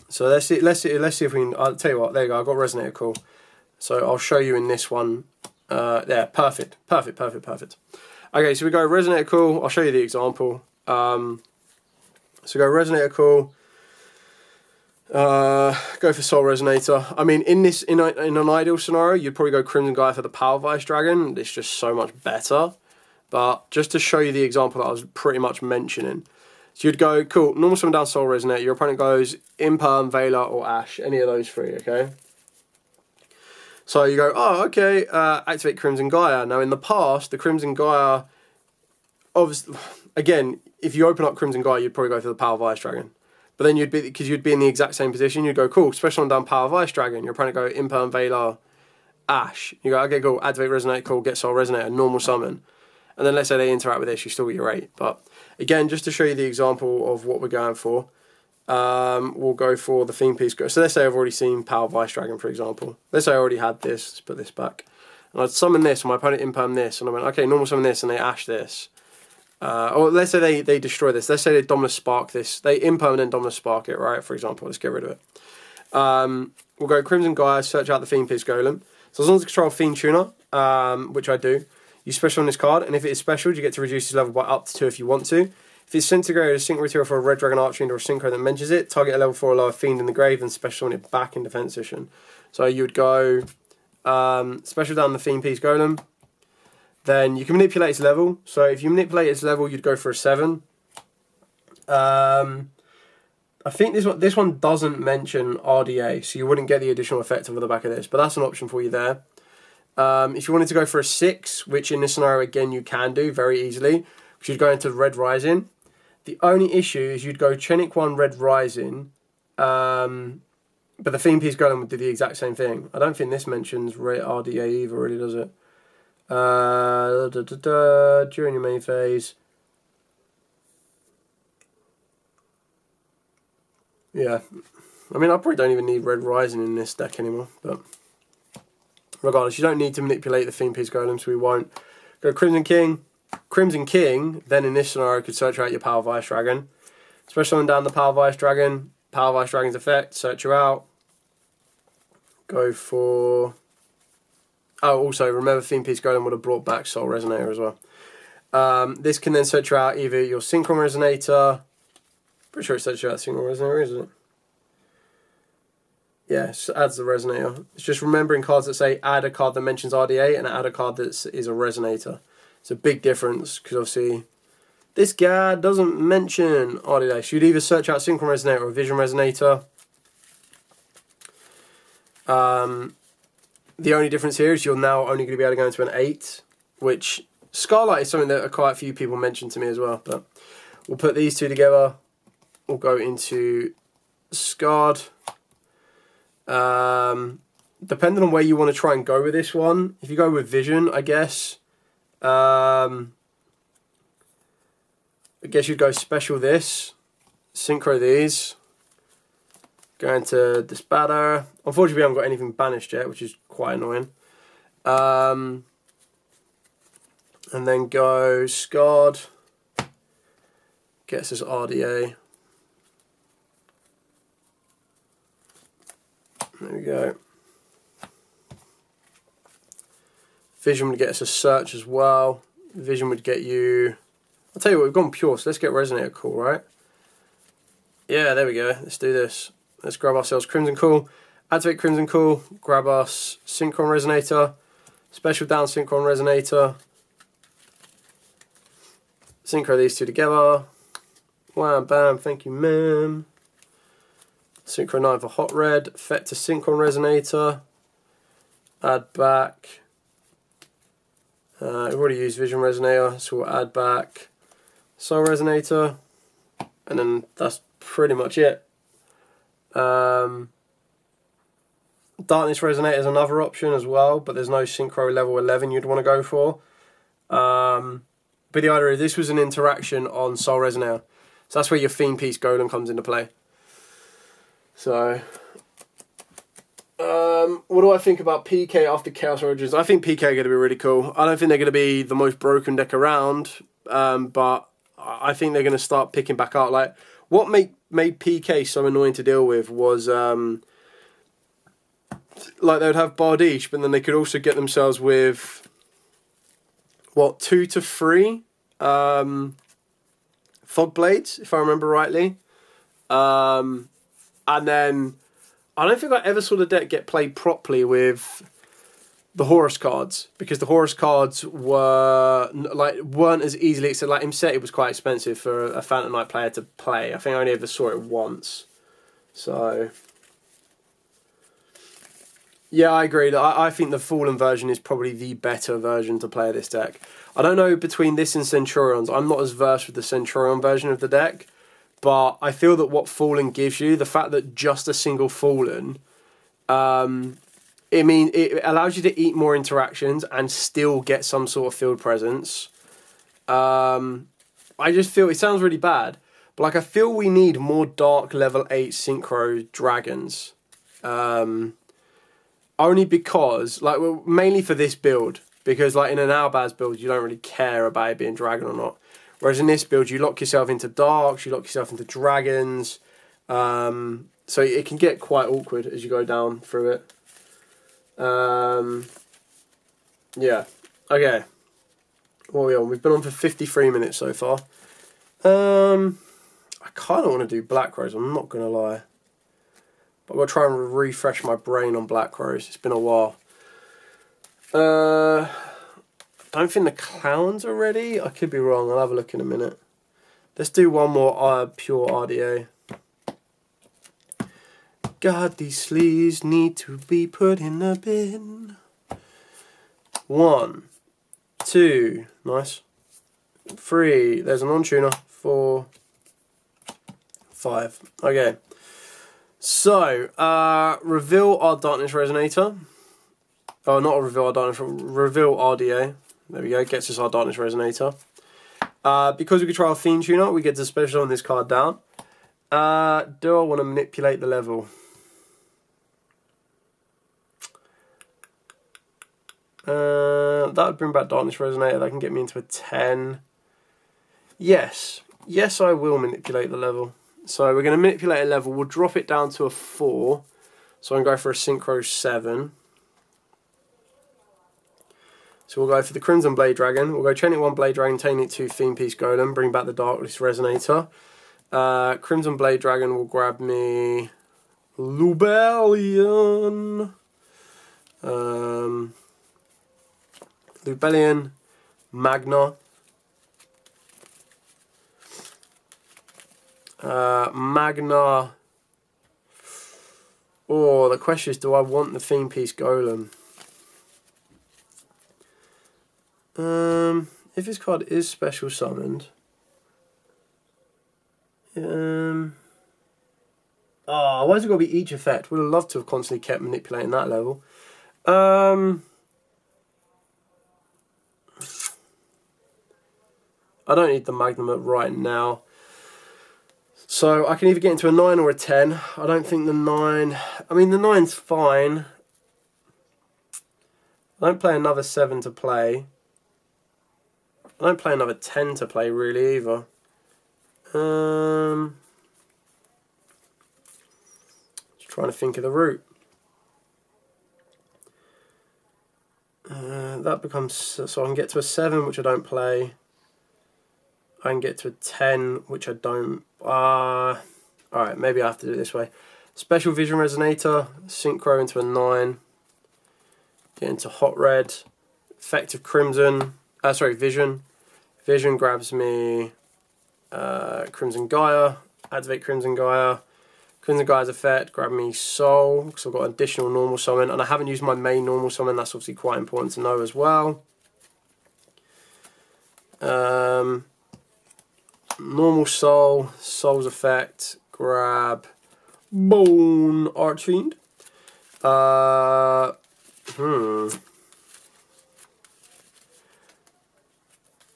So let's see if we can. I'll tell you what. There you go. I've got Resonator Call. So I'll show you in this one. There, perfect. Okay, so we go Resonator Call. I'll show you the example. So go Resonator Call. Go for Soul Resonator. I mean, in an ideal scenario, you'd probably go Crimson Gaia for the Power Vice Dragon. It's just so much better. But just to show you the example that I was pretty much mentioning. So you'd go, cool, normal summon down Soul Resonator. Your opponent goes Imperm, Veiler, or Ash. Any of those three, okay? So you go, oh, okay, activate Crimson Gaia. Now, in the past, the Crimson Gaia, obviously, again, if you open up Crimson Gaia, you'd probably go for the Power Vice Dragon. But then because you'd be in the exact same position, you'd go, cool, special on down Power Vice Dragon. Your opponent go Imperm, Veiler, Ash. You go, okay, cool, activate Resonate, cool, get Soul Resonator, normal summon. And then let's say they interact with this, you still get your 8. But again, just to show you the example of what we're going for, we'll go for the Theme Piece. So let's say I've already seen Power Vice Dragon, for example. Let's say I already had this. Let's put this back. And I'd summon this, and my opponent imperm this, and I went, okay, normal summon this, and they ash this. Or let's say they destroy this. Let's say they Dominus Spark this. They imperm and then Dominus Spark it, right? For example, let's get rid of it. We'll go Crimson Gaia, search out the Theme Piece Golem. So as long as I control Fiend Tuner, which I do, you special on this card, and if it is special, you get to reduce his level by up to 2 if you want to. If it's Centigrade, a sync material for a Red Dragon Archfiend or a Synchro that mentions it, target a level 4 or lower Fiend in the grave and special on it back in defense position. So you would go special down the Theme Piece Golem. Then you can manipulate its level. So if you manipulate its level, you'd go for a 7. I think this one doesn't mention RDA, so you wouldn't get the additional effect over the back of this, but that's an option for you there. If you wanted to go for a 6, which in this scenario, again, you can do very easily, which you'd go into Red Rising. The only issue is you'd go Chenic 1 Red Rising, but the Theme Piece Golem would do the exact same thing. I don't think this mentions RDA either, really, does it? During your main phase. Yeah. I mean, I probably don't even need Red Rising in this deck anymore, but regardless, you don't need to manipulate the Theme Piece Golem, so we won't. Go Crimson King. Crimson King, then in this scenario, could search out your Power Vice Dragon. Special on down the Power Vice Dragon. Power Vice Dragon's effect, search you out. Go for... Oh, also, remember Theme Piece Golem would have brought back Soul Resonator as well. This can then search you out either your Synchron Resonator. Pretty sure it searches you out Synchron Resonator, isn't it? Yes, yeah, adds the Resonator. It's just remembering cards that say add a card that mentions RDA and add a card that is a Resonator. It's a big difference because obviously This guy doesn't mention RDA. So you'd either search out Synchron Resonator or Vision Resonator. The only difference here is you're now only going to be able to go into an 8, which Scarlight is something that quite a few people mentioned to me as well. But we'll put these two together. We'll go into Scarred. Depending on where you want to try and go with this one, if you go with Vision, I guess you'd go Special this, Synchro these, go into Disbatter. Unfortunately, we haven't got anything banished yet, which is quite annoying. And then go Scarred, gets us RDA. There we go. Vision would get us a search as well. Vision would get you... I'll tell you what, we've gone pure, so let's get Resonator Cool, right? Yeah, there we go. Let's do this. Let's grab ourselves Crimson Cool. Activate Crimson Cool. Grab us Synchron Resonator. Special down Synchron Resonator. Synchro these two together. Wham, bam, thank you, ma'am. Synchro 9 for Hot Red. Effect to Synchron Resonator. Add back. We've already used Vision Resonator, so we'll add back Soul Resonator, and then that's pretty much it. Darkness Resonator is another option as well, but there's no Synchro level 11 you'd want to go for. But the idea is this was an interaction on Soul Resonator, so that's where your Theme Piece Golem comes into play. So... what do I think about PK after Chaos Origins? I think PK are going to be really cool. I don't think they're going to be the most broken deck around, but I think they're going to start picking back up. Like, what made PK so annoying to deal with was, like, they would have Bardiche, but then they could also get themselves with, what, 2 to 3 Fog Blades, if I remember rightly. And then... I don't think I ever saw the deck get played properly with the Horus cards, because the Horus cards weren't as easily accepted. Like Imseti was quite expensive for a Phantom Knight player to play. I think I only ever saw it once. So yeah, I agree. I think the Fallen version is probably the better version to play this deck. I don't know between this and Centurions. I'm not as versed with the Centurion version of the deck. But I feel that what Fallen gives you, the fact that just a single Fallen, it allows you to eat more interactions and still get some sort of field presence. I just feel, it sounds really bad, but like I feel we need more dark level 8 Synchro Dragons. Only because, like, well, mainly for this build, because like in an Albaz build, you don't really care about it being Dragon or not. Whereas in this build, you lock yourself into Darks, you lock yourself into Dragons. So it can get quite awkward as you go down through it. Yeah. Okay. What are we on? We've been on for 53 minutes so far. I kind of want to do Black Rose, I'm not going to lie. But I've got to try and refresh my brain on Black Rose. It's been a while. I don't think the clowns are ready. I could be wrong. I'll have a look in a minute. Let's do one more pure RDA. God, these sleeves need to be put in the bin. 1, 2, nice. 3, there's an on-tuner. 4, 5. Okay. So, reveal our Darkness Resonator. Oh, not a reveal our Darkness, reveal RDA. There we go, gets us our Darkness Resonator. Because we control our Theme Tuner, we get to special on this card down. Do I want to manipulate the level? That would bring back Darkness Resonator. That can get me into a 10. Yes. Yes, I will manipulate the level. So we're going to manipulate a level. We'll drop it down to a 4. So I'm going to go for a Synchro 7. So we'll go for the Crimson Blade Dragon. We'll go Chain It 1 Blade Dragon, Chain It 2 Theme Piece Golem, bring back the Darkness Resonator. Crimson Blade Dragon will grab me Lubellion. Lubellion, Magna. Magna. Oh, the question is, do I want the theme piece golem? If this card is special summoned, oh, why has it got to be each effect? Would have loved to have constantly kept manipulating that level. I don't need the Magnum right now. So I can either get into a 9 or a 10. I don't think the 9... I mean, the 9's fine. I don't play another 7 to play. I don't play another 10 to play, really, either. Just trying to think of the route. That becomes... So I can get to a 7, which I don't play. I can get to a 10, which I don't... Alright, maybe I have to do it this way. Special Vision Resonator, Synchro into a 9. Get into Hot Red. Effective Crimson. Vision. Vision grabs me Crimson Gaia. Activate Crimson Gaia. Crimson Gaia's effect, grab me Soul, because I've got additional normal summon. And I haven't used my main normal summon, that's obviously quite important to know as well. Normal Soul, Soul's effect, grab Bone Archfiend. What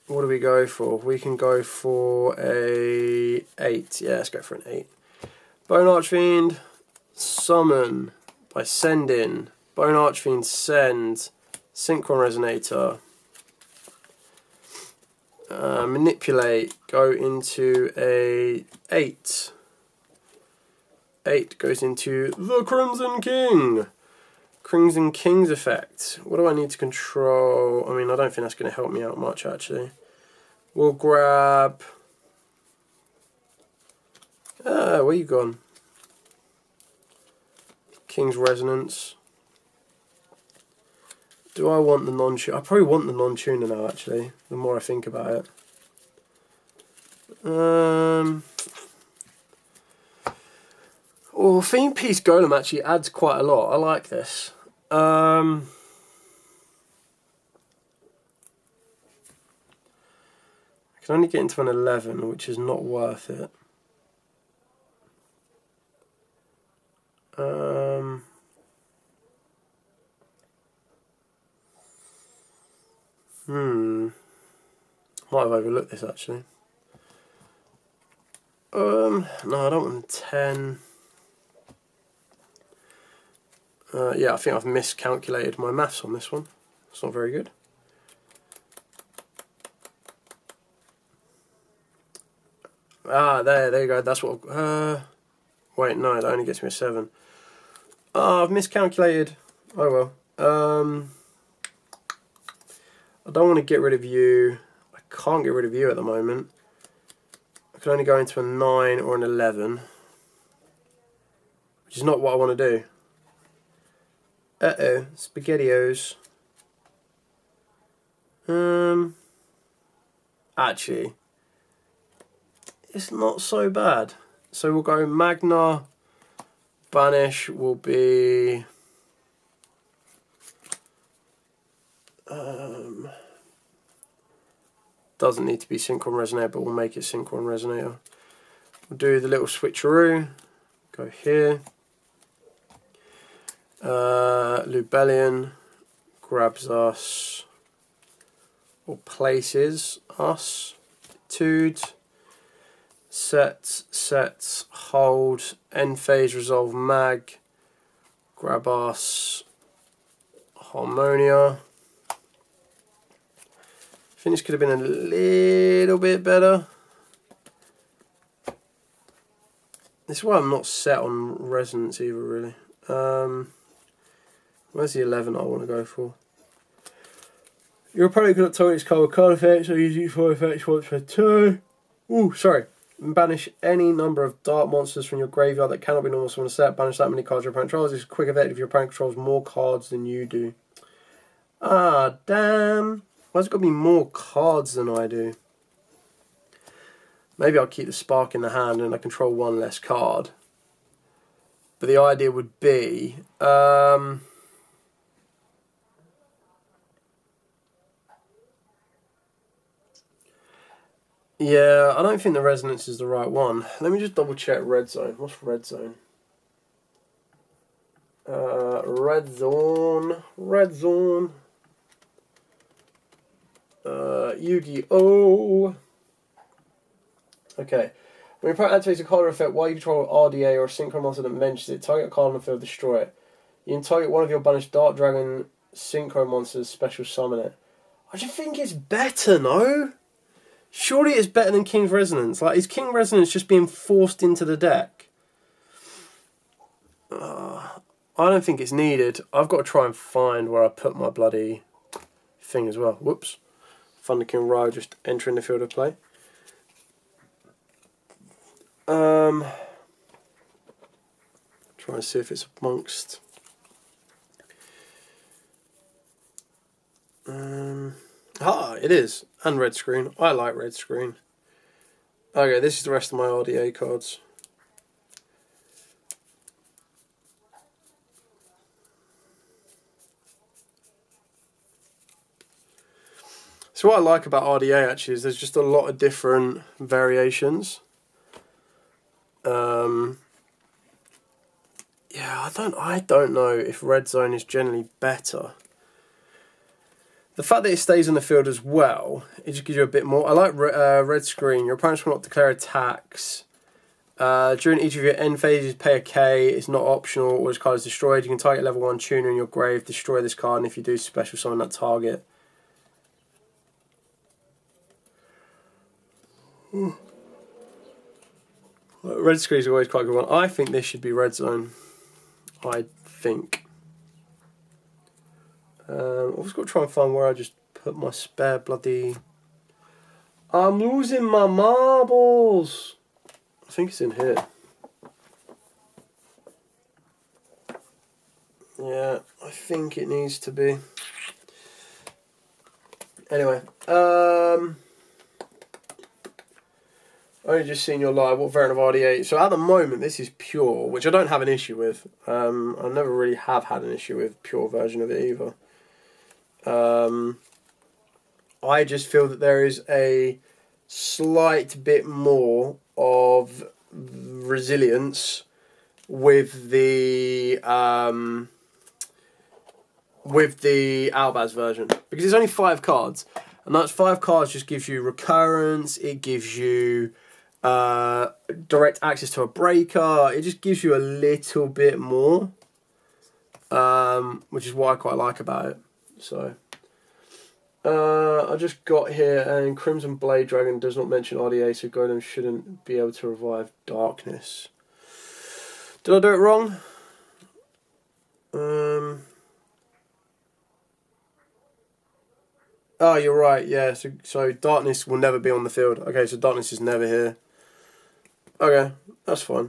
do we go for? We can go for a 8. Yeah, let's go for an 8. Bone Archfiend, summon by sending. Bone Archfiend send. Synchron Resonator. Manipulate, go into a 8. 8 goes into the Crimson King. Crimson King's effect. What do I need to control? I mean, I don't think that's going to help me out much, actually. We'll grab... where you gone? King's Resonance. Do I want the non-tuner? I probably want the non-tuner now, actually, the more I think about it. Well, Theme Piece Golem actually adds quite a lot. I like this. I can only get into an 11, which is not worth it. Might have overlooked this, actually. No, I don't want 10. Yeah, I think I've miscalculated my maths on this one. It's not very good. There you go. That's what... wait, no, that only gets me a 7. I've miscalculated. Oh well. I don't want to get rid of you. I can't get rid of you at the moment. I can only go into a 9 or an 11. Which is not what I want to do. Uh-oh. SpaghettiOs. Actually, it's not so bad. So we'll go Magna. Banish will be... doesn't need to be Synchron Resonator, but we'll make it Synchron Resonator. We'll do the little switcheroo. Go here. Lubellion grabs us, or places us. Tude. Sets, hold, end phase, resolve mag, grab us, Harmonia. I think this could have been a little bit better. This is why I'm not set on resonance either, really. Where's the 11 I want to go for? You're probably going to tell it's called card effects, or use 4 effects once per turn. Ooh, sorry. Banish any number of dark monsters from your graveyard that cannot be normal summon a set. Banish that many cards your opponent controls. It's a quick effect if your opponent controls more cards than you do. Ah, damn. Why's it got to be more cards than I do? Maybe I'll keep the spark in the hand and I control one less card. But the idea would be... yeah, I don't think the resonance is the right one. Let me just double check red zone. What's red zone? Red zone. Yu-Gi-Oh! Okay. When your opponent activates a card or effect while you control RDA or a synchro monster that mentions it, target a card on the field, destroy it. You can target one of your banished Dark Dragon synchro monsters, special summon it. I just think it's better, no? Surely it's better than King's Resonance. Like, is King Resonance just being forced into the deck? I don't think it's needed. I've got to try and find where I put my bloody thing as well. Whoops. Thunder King Ryo just entering the field of play. Try and see if it's amongst... it is. And red screen. I like red screen. Okay, this is the rest of my RDA cards. So what I like about RDA actually is there's just a lot of different variations. Yeah, I don't know if red zone is generally better. The fact that it stays on the field as well, it just gives you a bit more. I like red screen. Your opponents will not declare attacks. During each of your end phases, pay a K. It's not optional, or this card is destroyed. You can target level 1 tuner in your grave, destroy this card, and if you do, special summon that target. Red screen is always quite a good one. I think this should be red zone. I think. I've just got to try and find where I just put my spare bloody... I'm losing my marbles! I think it's in here. Yeah, I think it needs to be. Anyway, only just seen your live. What variant of RD8? So at the moment, this is pure, which I don't have an issue with. I never really have had an issue with pure version of it either. I just feel that there is a slight bit more of resilience with the Albaz version, because it's only 5 cards, and that's 5 cards just gives you recurrence. It gives you direct access to a breaker. It just gives you a little bit more, which is what I quite like about it. So I just got here, and Crimson Blade Dragon does not mention RDA, so Golem shouldn't be able to revive Darkness. Did I do it wrong? Oh, you're right, yeah, so Darkness will never be on the field. Okay, so Darkness is never here. Okay, that's fine.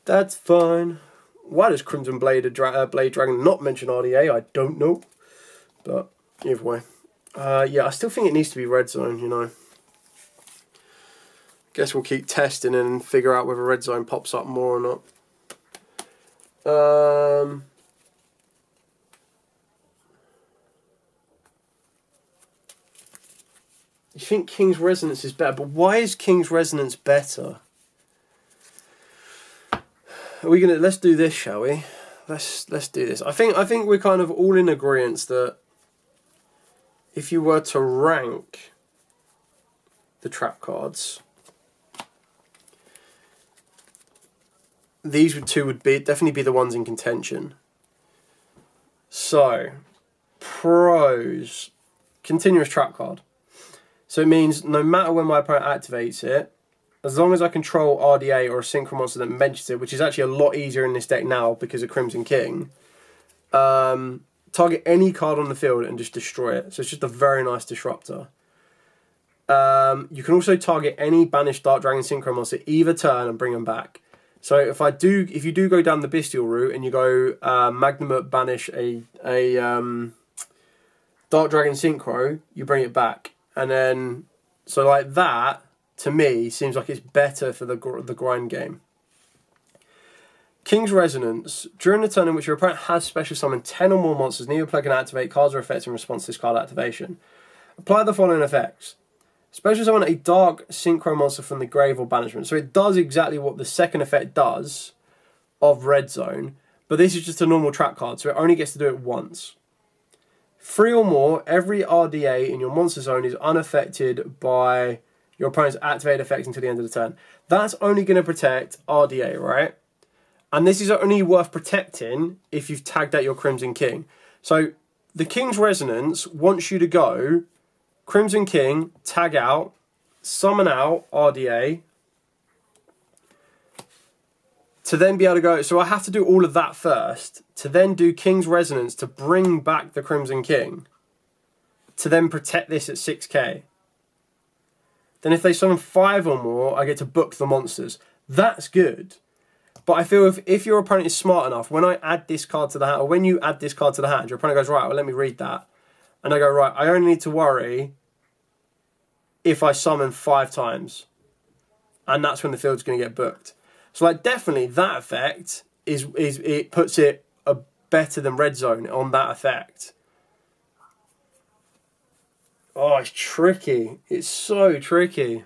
That's fine. Why does Crimson Blade Dragon not mention RDA? I don't know. But either way. Yeah, I still think it needs to be red zone, you know. Guess we'll keep testing and figure out whether red zone pops up more or not. You think King's Resonance is better, but why is King's Resonance better? Are we gonna? Let's do this, shall we? Let's do this. I think we're kind of all in agreement that if you were to rank the trap cards, these two would definitely be the ones in contention. So, pros: continuous trap card. So it means no matter when my opponent activates it, as long as I control RDA or a synchro monster that mentions it, which is actually a lot easier in this deck now because of Crimson King, target any card on the field and just destroy it. So it's just a very nice disruptor. You can also target any banished Dark Dragon synchro monster either turn and bring them back. So if you do go down the bestial route and you go Magnamut banish a Dark Dragon synchro, you bring it back. And then, so like that, to me, seems like it's better for the grind game. King's Resonance. During the turn in which your opponent has special summoned 10 or more monsters, neither player can activate cards or effects in response to this card activation. Apply the following effects. Special summon a dark synchro monster from the grave or banishment. So it does exactly what the second effect does of Red Zone, but this is just a normal trap card, so it only gets to do it once. 3 or more, every RDA in your monster zone is unaffected by your opponent's activated effects until the end of the turn. That's only going to protect RDA, right? And this is only worth protecting if you've tagged out your Crimson King. So the King's Resonance wants you to go Crimson King, tag out, summon out RDA, to then be able to go. So I have to do all of that first, to then do King's Resonance to bring back the Crimson King, to then protect this at 6k. Then if they summon 5 or more, I get to book the monsters. That's good. But I feel if your opponent is smart enough, when I add this card to the hand, or when you add this card to the hand, your opponent goes, right, well, let me read that. And I go, right, I only need to worry if I summon 5 times. And that's when the field's going to get booked. So, like, definitely that effect is it puts it better than Red Zone on that effect. Oh, it's tricky. It's so tricky.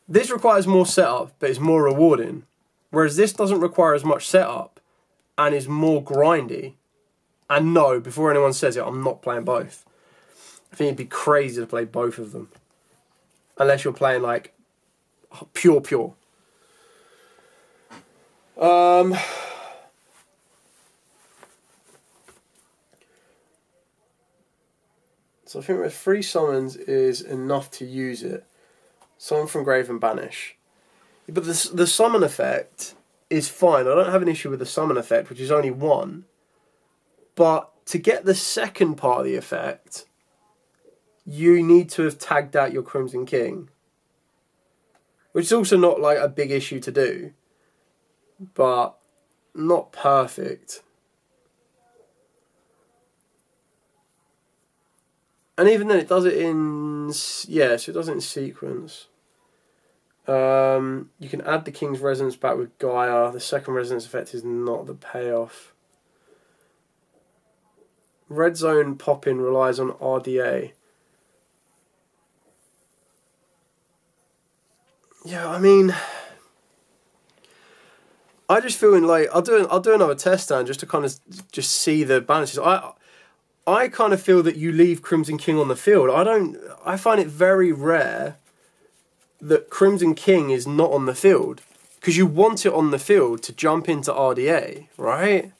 This requires more setup, but it's more rewarding. Whereas this doesn't require as much setup and is more grindy. And no, before anyone says it, I'm not playing both. I think it'd be crazy to play both of them. Unless you're playing, like, pure. So I think with 3 summons is enough to use it. Summon from grave and banish. But the summon effect is fine. I don't have an issue with the summon effect, which is only 1. But to get the second part of the effect, you need to have tagged out your Crimson King. Which is also not like a big issue to do. But not perfect. And even then, it does it in... Yeah, so it does it in sequence. You can add the King's Resonance back with Gaia. The second Resonance effect is not the payoff. Red Zone pop-in relies on RDA. Yeah, I mean... I just feel like... I'll do another test down just to kind of just see the balances. I kind of feel that you leave Crimson King on the field. I find it very rare that Crimson King is not on the field. Because you want it on the field to jump into RDA, right?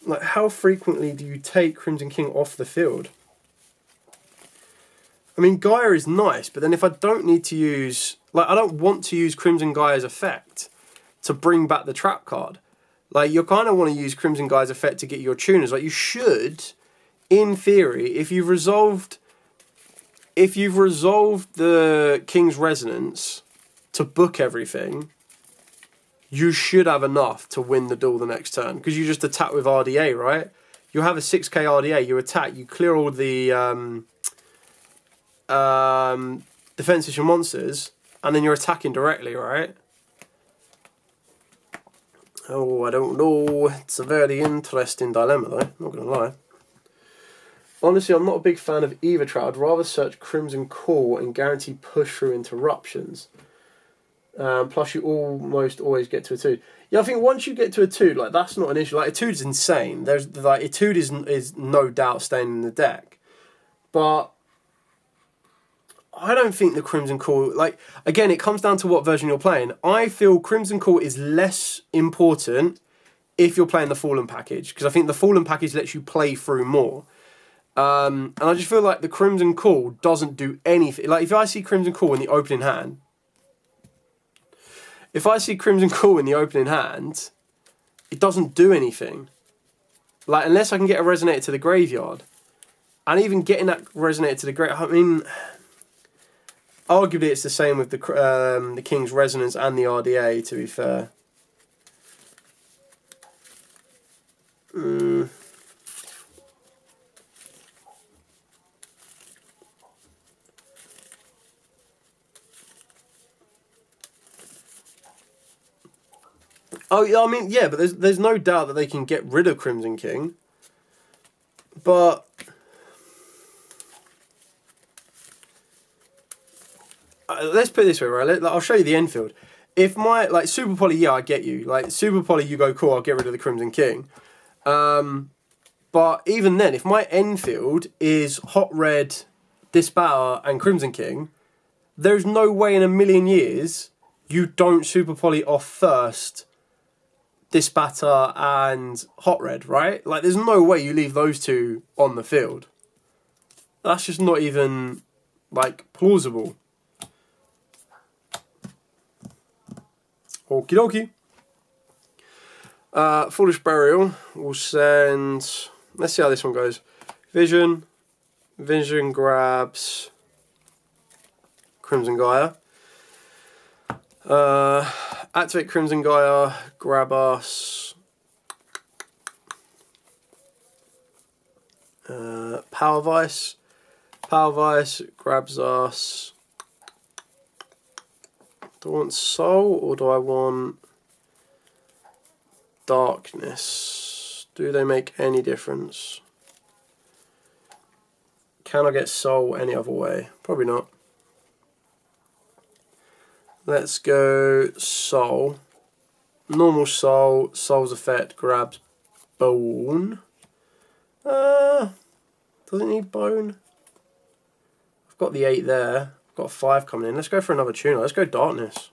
Like, how frequently do you take Crimson King off the field? I mean, Gaia is nice, but then if I don't need to use... Like, I don't want to use Crimson Gaia's effect to bring back the trap card. Like, you kind of want to use Crimson Gaia's effect to get your tuners. Like, you should, in theory, if you've resolved the King's Resonance to book everything, you should have enough to win the duel the next turn. Because you just attack with RDA, right? You'll have a 6k RDA, you attack, you clear all the defenses your monsters, and then you're attacking directly, right? Oh, I don't know. It's a very interesting dilemma, though. Not going to lie. Honestly, I'm not a big fan of either trap. I'd rather search Crimson Call and guarantee push-through interruptions. Plus, you almost always get to a 2. Yeah, I think once you get to a 2, like, that's not an issue. Like, Etude's insane. There's, like, Etude is no doubt staying in the deck. But I don't think the Crimson Call... Like, again, it comes down to what version you're playing. I feel Crimson Call is less important if you're playing the Fallen package. Because I think the Fallen package lets you play through more. And I just feel like the Crimson Call doesn't do anything. Like, if I see Crimson Call in the opening hand... If I see Crimson Call in the opening hand, it doesn't do anything. Like, unless I can get a Resonator to the graveyard. And even getting that Resonator to the graveyard... I mean... Arguably, it's the same with the King's Resonance and the RDA, to be fair. Oh yeah, I mean yeah, but there's no doubt that they can get rid of Crimson King. But let's put it this way, right? I'll show you the Enfield. If my like Super Poly, yeah, I get you. Like Super Poly, you go cool. I'll get rid of the Crimson King. But even then, if my Enfield is Hot Red, Disbatter, and Crimson King, there's no way in a million years you don't Super Poly off first Disbatter and Hot Red, right? Like, there's no way you leave those two on the field. That's just not even, like, plausible. Okie dokie. Foolish Burial will send... Let's see how this one goes. Vision. Vision grabs Crimson Gaia. Activate Crimson Gaia. Grab us. Power Vice. Power Vice grabs us. Do I want Soul or do I want Darkness? Do they make any difference? Can I get Soul any other way? Probably not. Let's go Soul. Normal Soul. Soul's effect grabs Bone. Does it need Bone? I've got the 8 there. I've got a 5 coming in. Let's go for another tuner. Let's go Darkness.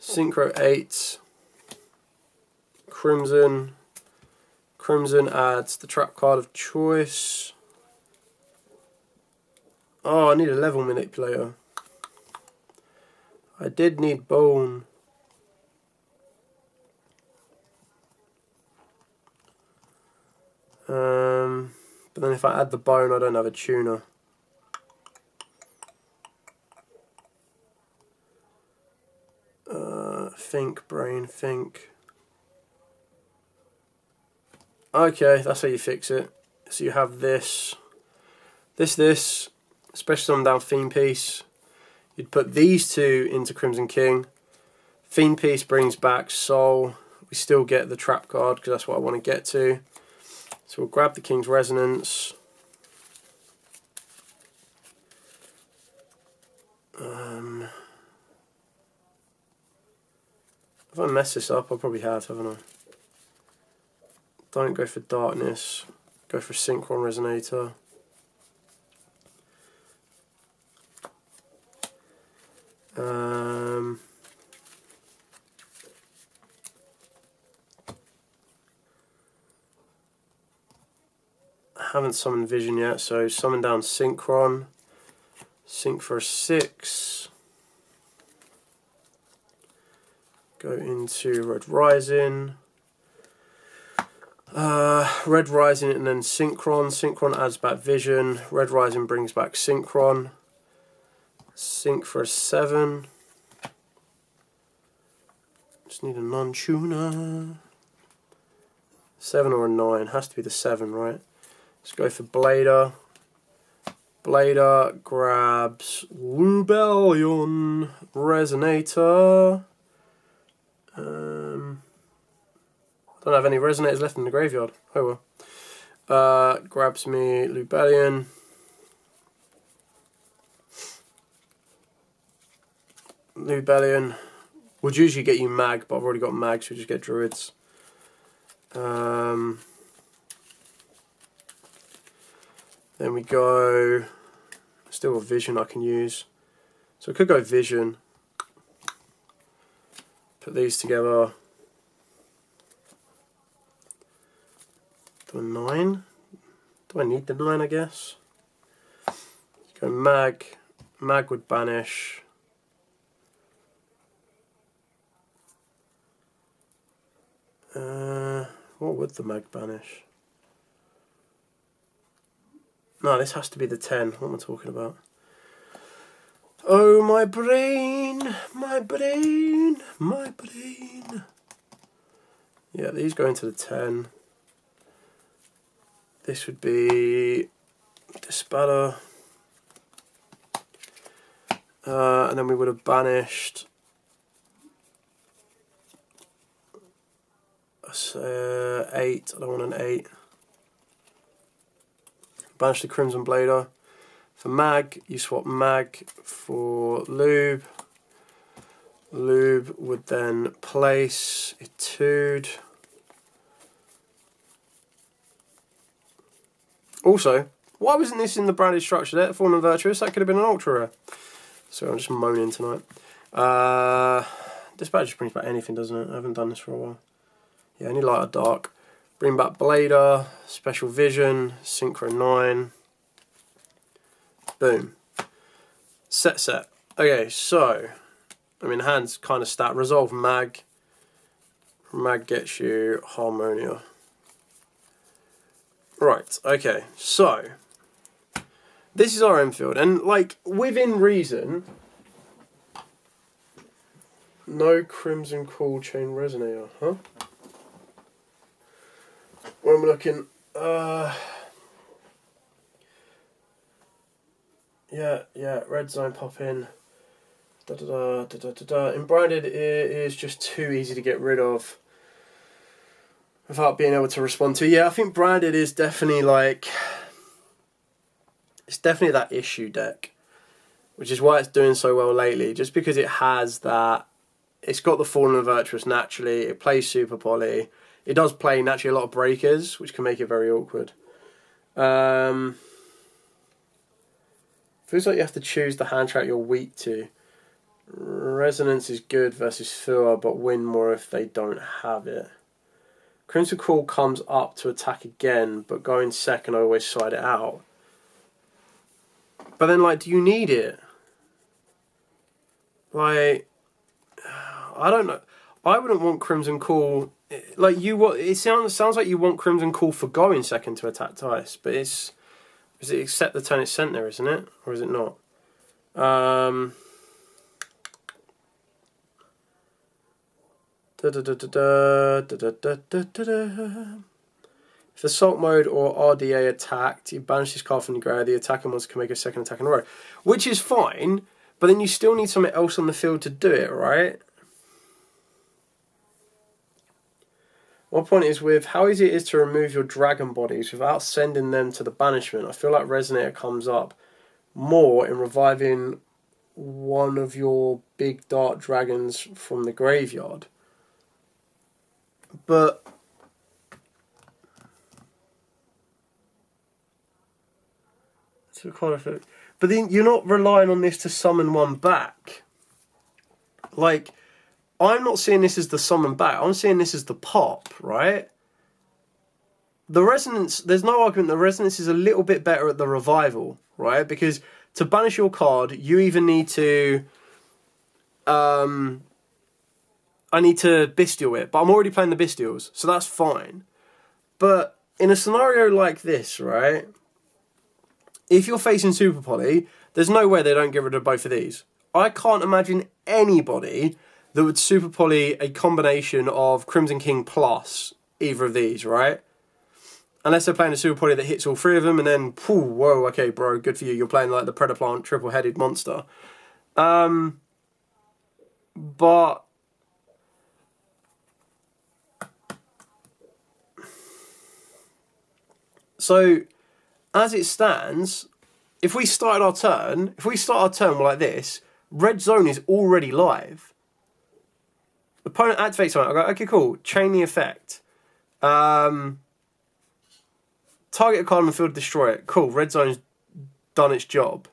Synchro 8. Crimson. Crimson adds the trap card of choice. Oh, I need a level manipulator. I did need Bone. But then if I add the Bone, I don't have a tuner. Think, brain, think. Okay, that's how you fix it. So you have this, especially on down Fiend Piece. You'd put these two into Crimson King. Fiend Piece brings back Soul. We still get the trap card because that's what I want to get to. So we'll grab the King's Resonance. If I mess this up, I probably have, haven't I? Don't go for Darkness. Go for Synchron Resonator. I haven't summoned Vision yet, so summon down Synchron. Sync for a 6. Go into Red Rising. Red Rising and then Synchron. Synchron adds back Vision. Red Rising brings back Synchron. Sync for a 7. Just need a non-tuner. 7 or a 9. Has to be the 7, right? Let's go for Blader. Blader grabs Lubellion Resonator. I don't have any Resonators left in the graveyard. Oh well. Grabs me Lubellion. Lubellion would usually get you Mag, but I've already got Mag, so we just get Druids. Then we go, still got Vision I can use. So I could go Vision. Put these together. Do a 9? Do I need the 9, I guess? Go Mag. Mag would banish. What would the Mag banish? No, this has to be the 10. What am I talking about? Oh, my brain, my brain, my brain. Yeah, these go into the 10. This would be Disbatter. And then we would have banished 8. I don't want an 8. Banish the Crimson Blader. For mag, you swap mag for lube. Lube would then place Etude. Also, why wasn't this in the branded structure there? Fallen and Virtuous, that could have been an ultra rare. So I'm just moaning tonight. This badge just brings back anything, doesn't it? I haven't done this for a while. Yeah, any light or dark. Bring back Blader, Special Vision, Synchro 9. Boom. Set. Okay, so, I mean, hand's kind of stat. Resolve mag. Mag gets you Harmonia. Right, okay, so this is our infield, and like within reason, no Crimson Call Chain Resonator, huh? Where am I looking? Yeah, red zone pop in. In branded, it is just too easy to get rid of without being able to respond to. Yeah, I think branded is definitely like, it's definitely that issue deck, which is why it's doing so well lately. Just because it has that, it's got the Fallen and Virtuous naturally. It plays Super Poly. It does play naturally a lot of breakers, which can make it very awkward. Feels like you have to choose the hand track you're weak to. Resonance is good versus Fua, but win more if they don't have it. Crimson Call comes up to attack again, but going second, I always side it out. But then, like, do you need it? Like, I don't know. I wouldn't want Crimson Call. Like, it sounds like you want Crimson Call for going second to attack twice, but is it accept the turn it's sent there, isn't it? Or is it not? If Assault Mode or RDA attacked, you banish this card from the grave, the attacking ones can make a second attack in a row. Which is fine, but then you still need something else on the field to do it, right? My point is with how easy it is to remove your dragon bodies without sending them to the banishment. I feel like Resonator comes up more in reviving one of your big dark dragons from the graveyard. But then you're not relying on this to summon one back. Like, I'm not seeing this as the summon back. I'm seeing this as the pop, right? The resonance, there's no argument the resonance is a little bit better at the revival, right? Because to banish your card, you either need to I need to bestial it, but I'm already playing the bestials, so that's fine. But in a scenario like this, right, if you're facing Super Poly, there's no way they don't get rid of both of these. I can't imagine anybody that would Super Poly a combination of Crimson King plus either of these, right? Unless they're playing a Super Poly that hits all three of them, and then, whoa, okay, bro, good for you. You're playing like the Predaplant triple-headed monster. But so, as it stands, if we start our turn like this, red zone is already live. Opponent activates something. I go, okay, cool. Chain the effect. Target a card on the field, destroy it. Cool. Red zone's done its job.